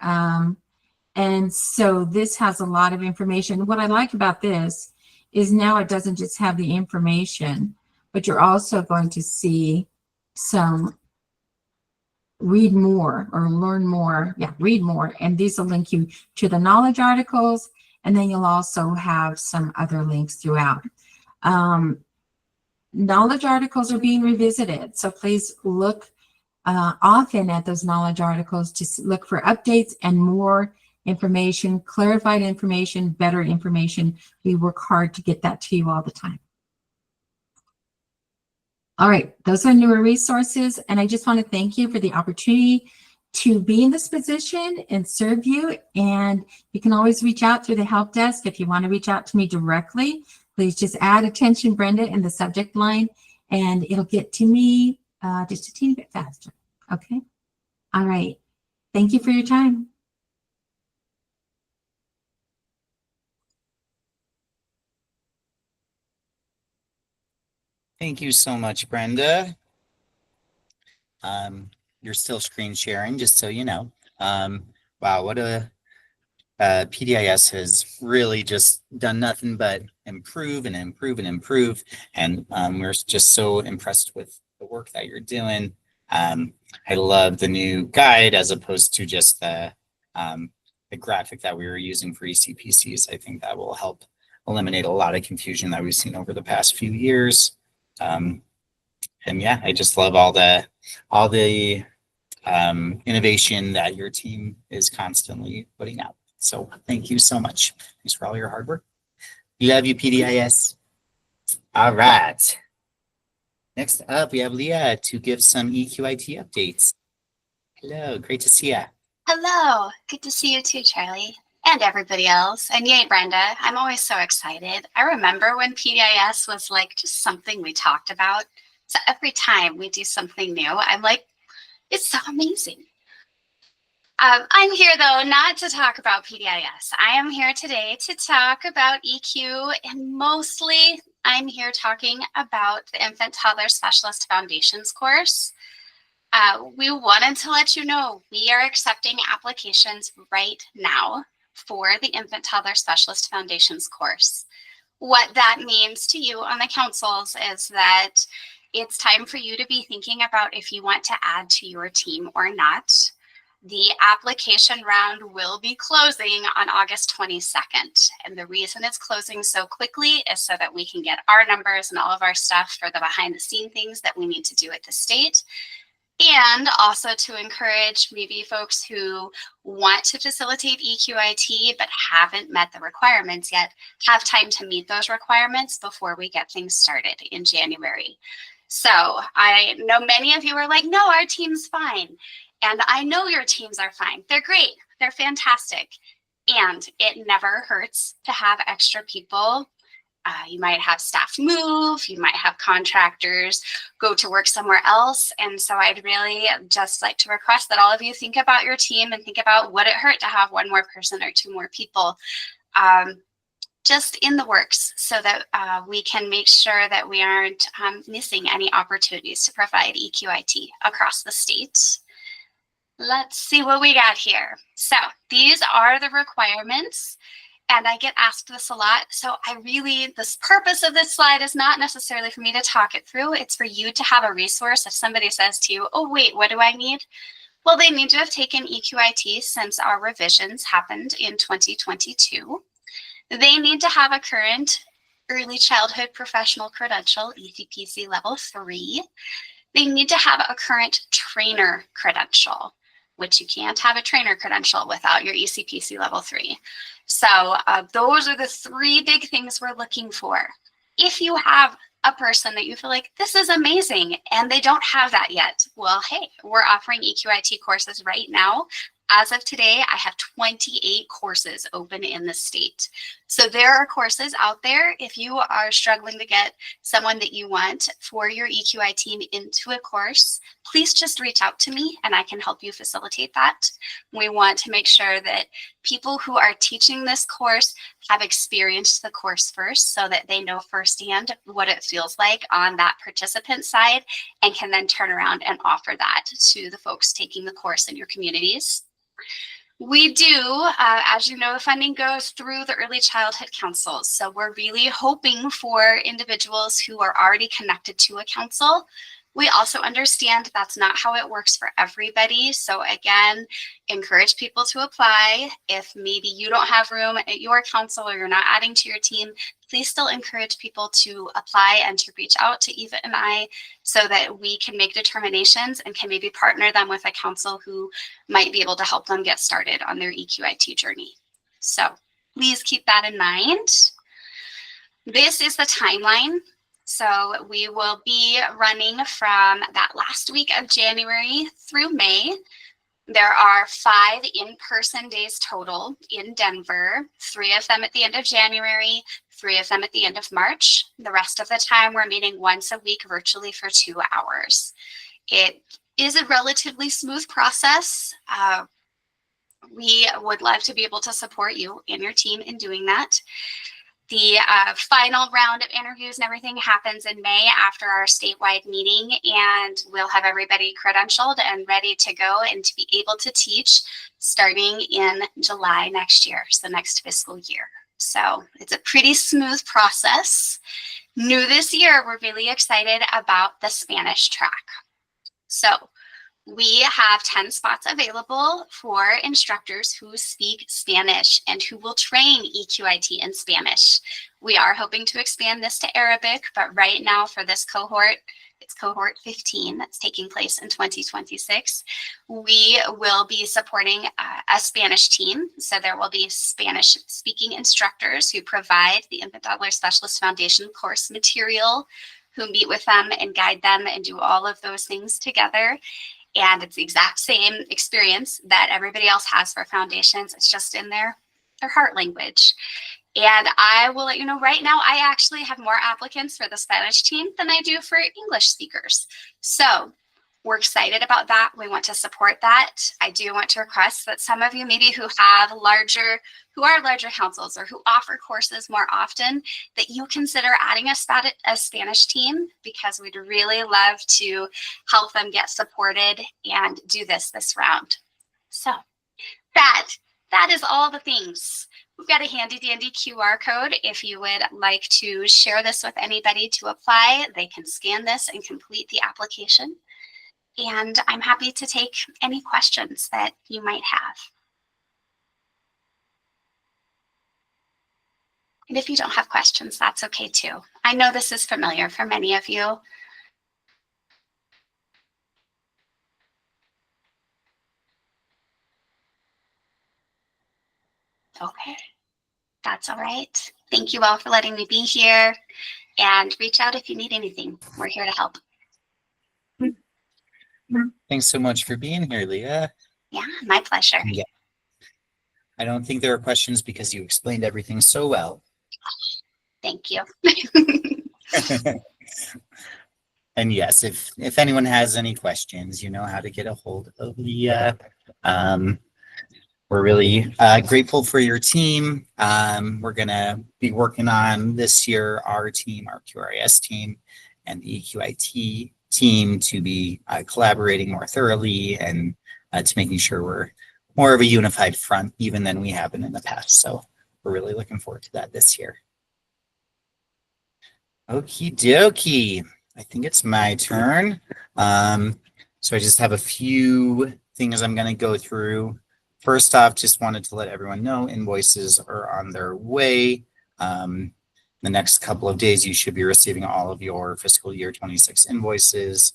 And so this has a lot of information. What I like about this is now it doesn't just have the information, but you're also going to see some read more or learn more. Yeah, read more. And these will link you to the knowledge articles. And then you'll also have some other links throughout. Knowledge articles are being revisited. So please look often at those knowledge articles to look for updates and more information, clarified information, better information. We work hard to get that to you all the time. All right, those are newer resources. And I just want to thank you for the opportunity to be in this position and serve you. And you can always reach out through the help desk. If you want to reach out to me directly, please just add attention Brenda in the subject line and it'll get to me just a teeny bit faster. Okay. All right. Thank you for your time. Thank you so much, Brenda. You're still screen sharing, just so you know. Wow, what a PDIS has really just done nothing but improve and improve and improve. And we're just so impressed with the work that you're doing. I love the new guide as opposed to just the graphic that we were using for ECPCs. I think that will help eliminate a lot of confusion that we've seen over the past few years. And yeah, I just love all the innovation that your team is constantly putting out. So thank you so much. Thanks for all your hard work. Love you, PDIS. All right. Next up, we have Leah to give some EQIT updates. Hello, great to see you. Hello, good to see you too, Charlie, and everybody else. And yay, Brenda, I'm always so excited. I remember when PDIS was like just something we talked about. So every time we do something new, I'm like, it's so amazing. I'm here, though, not to talk about PDIS. I am here today to talk about EQ, and mostly I'm here talking about the Infant Toddler Specialist Foundations course. We wanted to let you know we are accepting applications right now for the Infant Toddler Specialist Foundations course. What that means to you on the councils is that it's time for you to be thinking about if you want to add to your team or not. The application round will be closing on August 22nd. And the reason it's closing so quickly is so that we can get our numbers and all of our stuff for the behind the scene things that we need to do at the state. And also to encourage maybe folks who want to facilitate EQIT but haven't met the requirements yet, have time to meet those requirements before we get things started in January. So I know many of you are like, no, our team's fine. And I know your teams are fine. They're great. They're fantastic. And it never hurts to have extra people. You might have staff move. You might have contractors go to work somewhere else. And so I'd really just like to request that all of you think about your team and think about would it hurt to have one more person or two more people just in the works so that we can make sure that we aren't missing any opportunities to provide EQIT across the state. Let's see what we got here. So these are the requirements, and I get asked this a lot. So this purpose of this slide is not necessarily for me to talk it through. It's for you to have a resource if somebody says to you, oh, wait, what do I need? Well, they need to have taken EQIT since our revisions happened in 2022. They need to have a current Early Childhood Professional Credential, ECPC Level 3. They need to have a current trainer credential, which you can't have a trainer credential without your ECPC Level 3. So those are the three big things we're looking for. If you have a person that you feel like this is amazing and they don't have that yet, well, hey, we're offering EQIT courses right now. As of today, I have 28 courses open in the state. So there are courses out there. If you are struggling to get someone that you want for your EQI team into a course, please just reach out to me and I can help you facilitate that. We want to make sure that people who are teaching this course have experienced the course first so that they know firsthand what it feels like on that participant side and can then turn around and offer that to the folks taking the course in your communities. We do, as you know, the funding goes through the early childhood councils. So we're really hoping for individuals who are already connected to a council. We also understand that's not how it works for everybody. So again, encourage people to apply. If maybe you don't have room at your council or you're not adding to your team, please still encourage people to apply and to reach out to Eva and I so that we can make determinations and can maybe partner them with a council who might be able to help them get started on their EQIT journey. So please keep that in mind. This is the timeline. So we will be running from that last week of January through May. There are 5 in-person days total in Denver, 3 of them at the end of January, 3 of them at the end of March. The rest of the time we're meeting once a week virtually for 2 hours. It is a relatively smooth process. We would love to be able to support you and your team in doing that. The final round of interviews and everything happens in May after our statewide meeting, and we'll have everybody credentialed and ready to go and to be able to teach starting in July next year, so next fiscal year. So it's a pretty smooth process. New this year, we're really excited about the Spanish track. So we have 10 spots available for instructors who speak Spanish and who will train EQIT in Spanish. We are hoping to expand this to Arabic, but right now for this cohort, it's cohort 15 that's taking place in 2026. We will be supporting a Spanish team. So there will be Spanish speaking instructors who provide the Infant Toddler Specialist Foundation course material, who meet with them and guide them and do all of those things together. And it's the exact same experience that everybody else has for foundations. It's just in their heart language. And I will let you know right now, I actually have more applicants for the Spanish team than I do for English speakers. So we're excited about that. We want to support that. I do want to request that some of you maybe who are larger councils or who offer courses more often, that you consider adding a Spanish team, because we'd really love to help them get supported and do this round. So that is all the things. We've got a handy dandy QR code. If you would like to share this with anybody to apply, they can scan this and complete the application. And I'm happy to take any questions that you might have. And if you don't have questions, that's okay too. I know this is familiar for many of you. Okay, that's all right. Thank you all for letting me be here, and reach out if you need anything. We're here to help. Thanks so much for being here, Leah. Yeah, my pleasure. Yeah. I don't think there are questions because you explained everything so well. Thank you. And yes, if anyone has any questions, you know how to get a hold of Leah. We're really grateful for your team. We're going to be working on this year, our QRIS team, and the EQIT team to be collaborating more thoroughly and to making sure we're more of a unified front even than we have been in the past. So we're really looking forward to that this year. Okie dokie. I think it's my turn. So I just have a few things I'm going to go through. First off, just wanted to let everyone know invoices are on their way. The next couple of days, you should be receiving all of your fiscal year 26 invoices.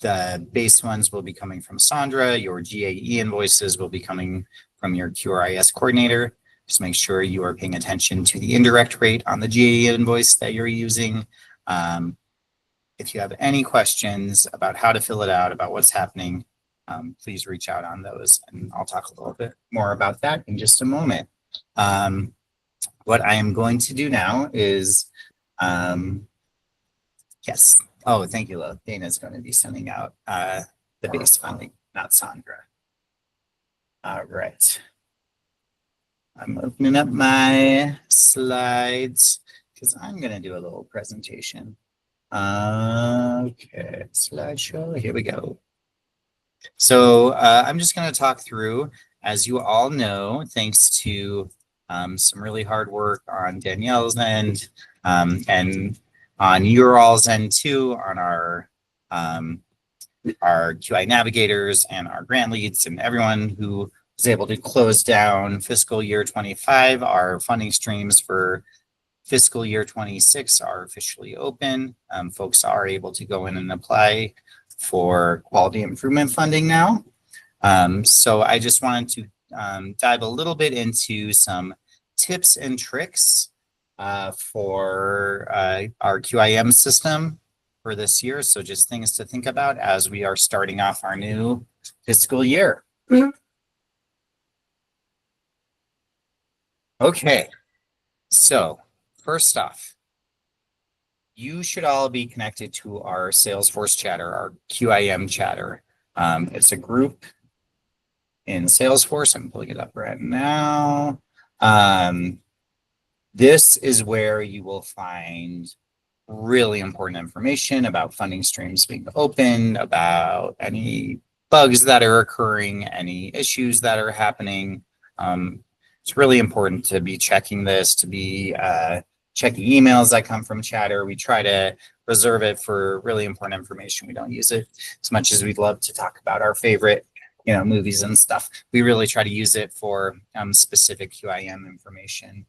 The base ones will be coming from Sandra. Your GAE invoices will be coming from your QRIS coordinator. Just make sure you are paying attention to the indirect rate on the GAE invoice that you're using. If you have any questions about how to fill it out, about what's happening, please reach out on those, and I'll talk a little bit more about that in just a moment. What I am going to do now is, yes, Oh, thank you, Lo. Dana's going to be sending out the base funding, not Sandra. All right. I'm opening up my slides because I'm going to do a little presentation. Okay, slideshow. Here we go. So I'm just going to talk through, as you all know, thanks to some really hard work on Danielle's end and on your all's end too, on our QI navigators and our grant leads and everyone who was able to close down fiscal year 25. Our funding streams for fiscal year 26 are officially open. Folks are able to go in and apply for quality improvement funding now. So I just wanted to dive a little bit into some tips and tricks for our QIM system for this year. So just things to think about as we are starting off our new fiscal year. Okay, so first off, you should all be connected to our Salesforce chatter, our QIM chatter. It's a group in Salesforce. I'm pulling it up right now. This is where you will find really important information about funding streams being open, about any bugs that are occurring, any issues that are happening. It's really important to be checking this, to be checking emails that come from chatter. We try to reserve it for really important information. We don't use it as much as we'd love to talk about our favorite, movies and stuff. We really try to use it for specific QIM information.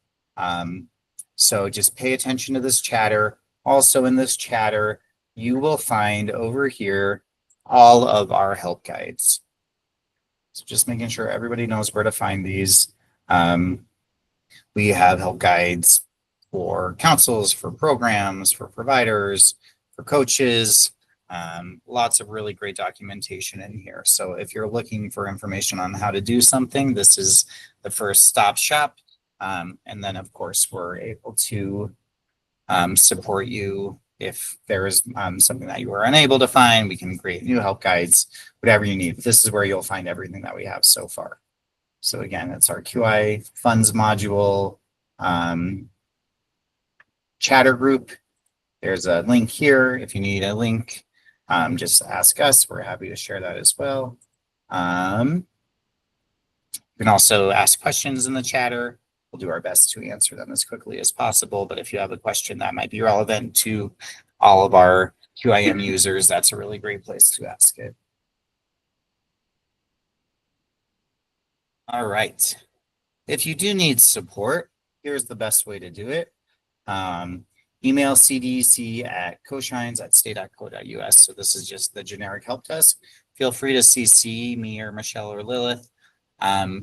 So just pay attention to this chatter. Also in this chatter, you will find over here all of our help guides. So just making sure everybody knows where to find these. We have help guides for councils, for programs, for providers, for coaches, lots of really great documentation in here. So if you're looking for information on how to do something, this is the first stop shop. And then of course, we're able to support you if there is something that you were unable to find. We can create new help guides, whatever you need. This is where you'll find everything that we have so far. So again, it's our QI funds module chatter group. There's a link here. If you need a link, just ask us. We're happy to share that as well. You can also ask questions in the chatter. We'll do our best to answer them as quickly as possible. But if you have a question that might be relevant to all of our QIM users, that's a really great place to ask it. All right. If you do need support, here's the best way to do it. Email cdc@coshines@state.co.us. So this is just the generic help desk. Feel free to CC me or Michelle or Lilith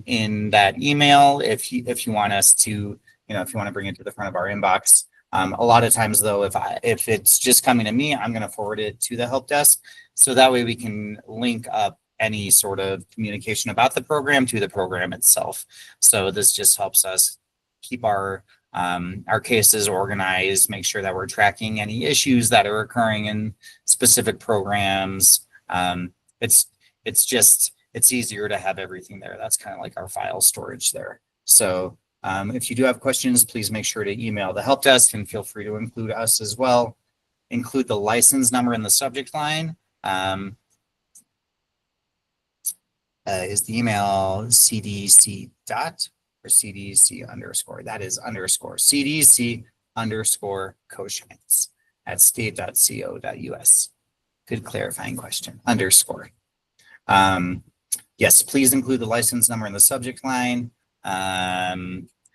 in that email if you want us to, if you want to bring it to the front of our inbox. A lot of times though, if it's just coming to me, I'm going to forward it to the help desk. So that way we can link up any sort of communication about the program to the program itself. So this just helps us keep our cases organized, make sure that we're tracking any issues that are occurring in specific programs. It's easier to have everything there. That's kind of like our file storage there. So if you do have questions, please make sure to email the help desk and feel free to include us as well. Include the license number in the subject line. Is the email cdc dot or cdc underscore? That is underscore cdc underscore coshines at state.co.us. Good clarifying question. Underscore. Yes, please include the license number in the subject line.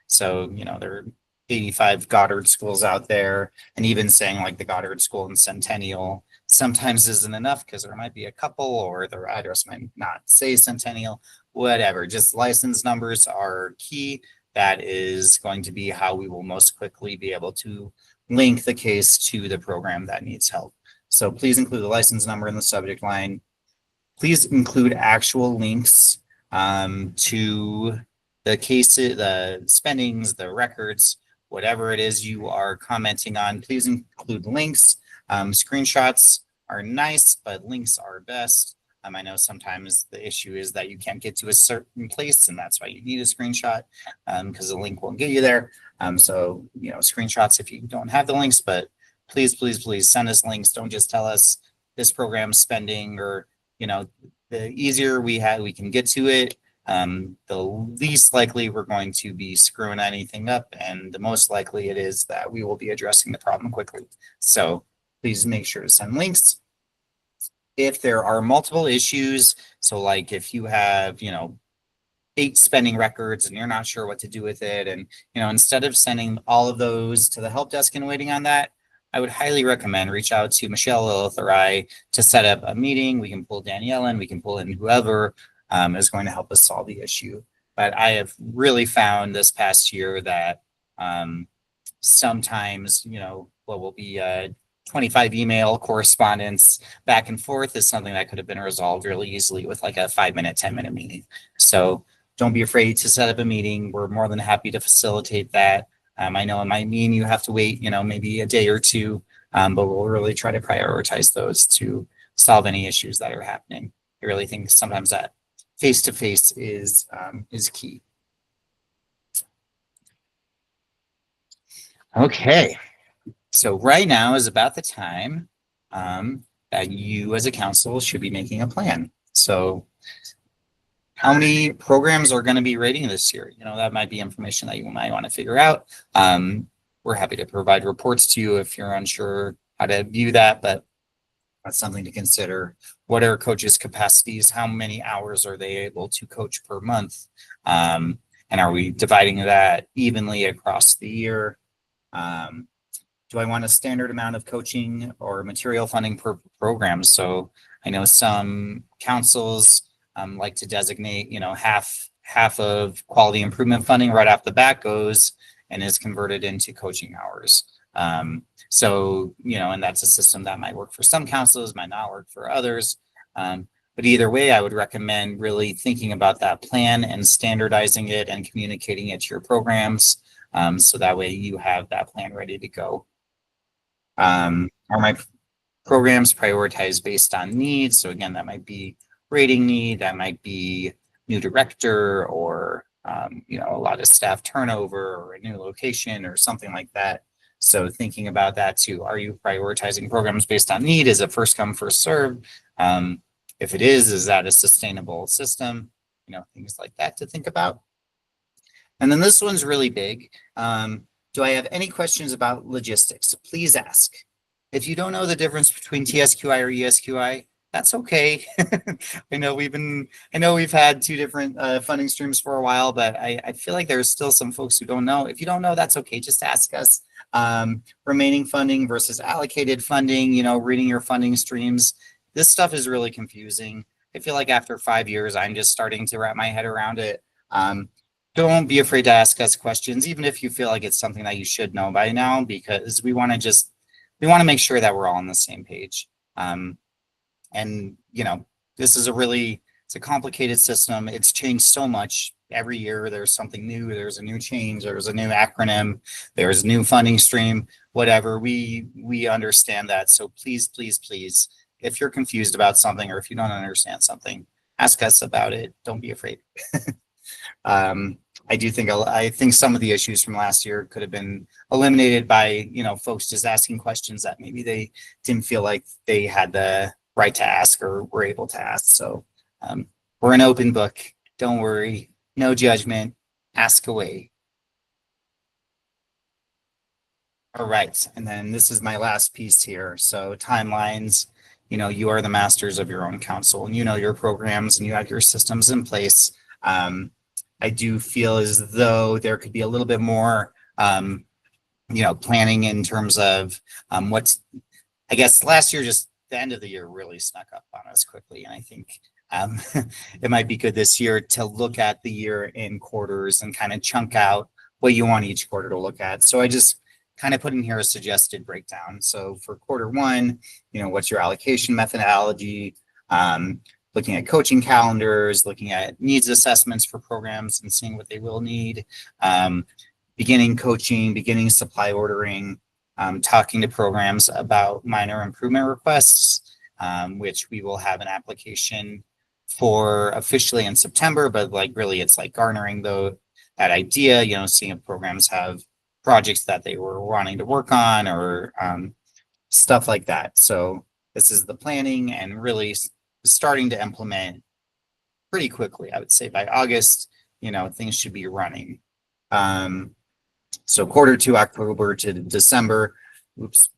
So, there are 85 Goddard schools out there, and even saying like the Goddard School in Centennial sometimes isn't enough because there might be a couple or their address might not say Centennial, whatever. Just license numbers are key. That is going to be how we will most quickly be able to link the case to the program that needs help. So please include the license number in the subject line. Please include actual links to the cases, the spendings, the records, whatever it is you are commenting on. Please include links. Screenshots are nice, but links are best. I know sometimes the issue is that you can't get to a certain place, and that's why you need a screenshot, because the link won't get you there. So, screenshots if you don't have the links, but please, please, please send us links. Don't just tell us this program's spending, or, the easier we can get to it, the least likely we're going to be screwing anything up, and the most likely it is that we will be addressing the problem quickly. So please make sure to send links. If there are multiple issues, so like if you have, 8 spending records and you're not sure what to do with it, and, instead of sending all of those to the help desk and waiting on that, I would highly recommend reach out to Michelle, Lilith, or I to set up a meeting. We can pull Danielle in, we can pull in whoever is going to help us solve the issue. But I have really found this past year that sometimes, what will be 25 email correspondence back and forth is something that could have been resolved really easily with like a 5-minute, 10-minute meeting. So don't be afraid to set up a meeting. We're more than happy to facilitate that. I know it might mean you have to wait, maybe a day or two, but we'll really try to prioritize those to solve any issues that are happening. I really think sometimes that face-to-face is key. Okay. So right now is about the time that you as a council should be making a plan. So how many programs are going to be rating this year? That might be information that you might want to figure out. We're happy to provide reports to you if you're unsure how to view that, but that's something to consider. What are coaches' capacities? How many hours are they able to coach per month? And are we dividing that evenly across the year? Do I want a standard amount of coaching or material funding per program? So I know some councils like to designate, half of quality improvement funding right off the bat goes and is converted into coaching hours. So, and that's a system that might work for some councils, might not work for others. But either way, I would recommend really thinking about that plan and standardizing it and communicating it to your programs. So that way you have that plan ready to go. Are my programs prioritized based on needs? So again, that might be rating need, that might be new director, or a lot of staff turnover, or a new location, or something like that. So thinking about that too. Are you prioritizing programs based on need? Is it first come, first served? If it is that a sustainable system? Things like that to think about. And then this one's really big. Do I have any questions about logistics? Please ask. If you don't know the difference between TSQI or ESQI, that's okay. I know we've had 2 different funding streams for a while, but I feel like there's still some folks who don't know. If you don't know, that's okay. Just ask us. Remaining funding versus allocated funding, reading your funding streams. This stuff is really confusing. I feel like after 5 years, I'm just starting to wrap my head around it. Don't be afraid to ask us questions, even if you feel like it's something that you should know by now, because we want to make sure that we're all on the same page. And, this is it's a complicated system. It's changed so much. Every year there's something new. There's a new change. There's a new acronym. There's a new funding stream, whatever. We understand that. So please, please, please, if you're confused about something or if you don't understand something, ask us about it. Don't be afraid. I think some of the issues from last year could have been eliminated by, folks just asking questions that maybe they didn't feel like they had the right to ask or were able to ask. So we're an open book. Don't worry. No judgment. Ask away. All right. And then this is my last piece here. So timelines. You are the masters of your own council, and your programs, and you have your systems in place. I do feel as though there could be a little bit more, planning in terms of I guess last year, just the end of the year really snuck up on us quickly. And I think it might be good this year to look at the year in quarters and kind of chunk out what you want each quarter to look at. So I just kind of put in here a suggested breakdown. So for Q1, what's your allocation methodology? Looking at coaching calendars, looking at needs assessments for programs and seeing what they will need, beginning coaching, beginning supply ordering, talking to programs about minor improvement requests, which we will have an application for officially in September, but like really it's like garnering that idea, you know, seeing if programs have projects that they were wanting to work on or stuff like that. So this is the planning and really starting to implement pretty quickly. I would say by August, you know, things should be running. So Q2, October to December, this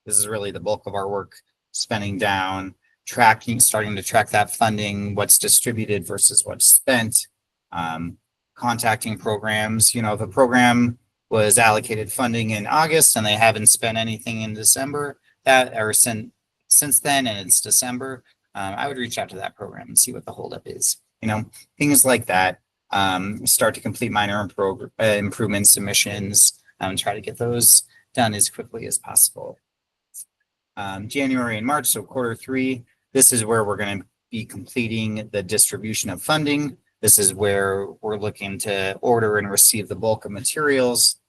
is really the bulk of our work, spending down, tracking, starting to track that funding, what's distributed versus what's spent, contacting programs. You know, if a program was allocated funding in August and they haven't spent anything in December, since then, and it's December, I would reach out to that program and see what the holdup is. You know, things like that. Start to complete minor improvement submissions, try to get those done as quickly as possible. January and March, so Q3, this is where we're going to be completing the distribution of funding. This is where we're looking to order and receive the bulk of materials.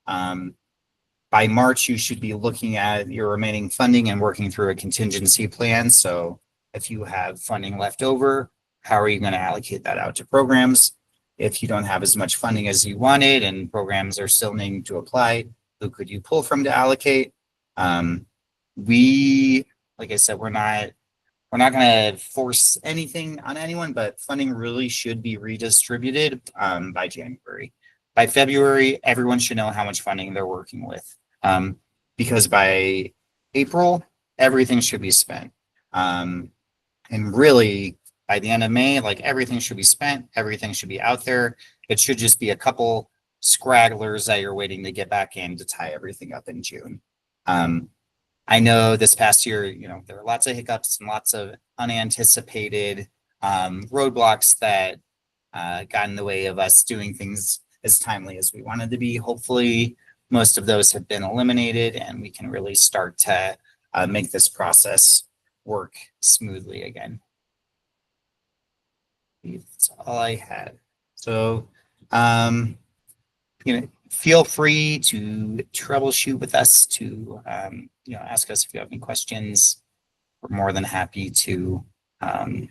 By March, you should be looking at your remaining funding and working through a contingency plan. So if you have funding left over, how are you going to allocate that out to programs? If you don't have as much funding as you wanted and programs are still needing to apply, who could you pull from to allocate? Like I said, we're not going to force anything on anyone, but funding really should be redistributed by January. By February, everyone should know how much funding they're working with, because by April, everything should be spent. And really, by the end of May, like everything should be spent, everything should be out there. It should just be a couple scragglers that you're waiting to get back in to tie everything up in June. I know this past year, you know, there were lots of hiccups and lots of unanticipated roadblocks that got in the way of us doing things as timely as we wanted to be. Hopefully, most of those have been eliminated and we can really start to make this process work smoothly again. That's all I had. So, you know, feel free to troubleshoot with us, to you know, ask us if you have any questions. We're more than happy to you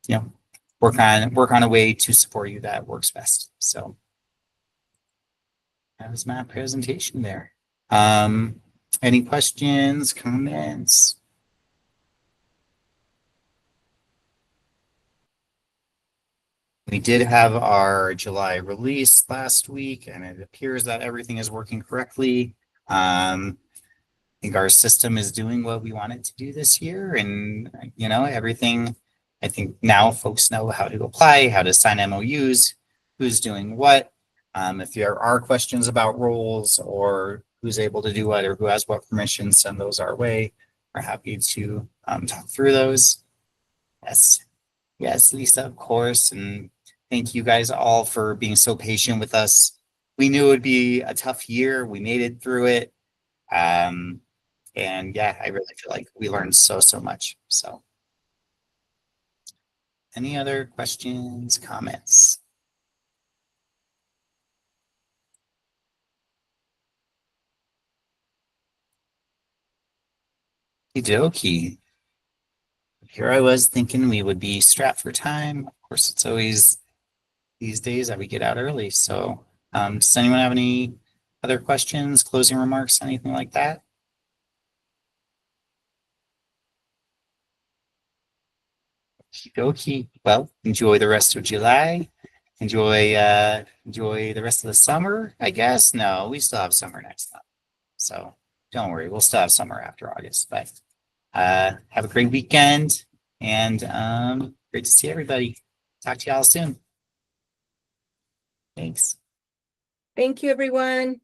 know, work on a way to support you that works best. So that was my presentation there. Any questions, comments? We did have our July release last week, and it appears that everything is working correctly. I think our system is doing what we want it to do this year, and you know, everything. I think now folks know how to apply, how to sign MOUs, who's doing what. If there are questions about roles or who's able to do what or who has what permission, send those our way. We're happy to talk through those. Yes, Lisa, of course, and thank you guys all for being so patient with us. We knew it would be a tough year. We made it through it. And yeah, I really feel like we learned so much. So any other questions, comments? Okey-dokey. Here I was thinking we would be strapped for time. Of course, it's always these days that we get out early. So does anyone have any other questions, closing remarks, anything like that? Okey-dokey. Well, enjoy the rest of July. Enjoy the rest of the summer, I guess. No, we still have summer next month. So don't worry, we'll still have summer after August. But have a great weekend, and great to see everybody. Talk to y'all soon. Thanks. Thank you, everyone.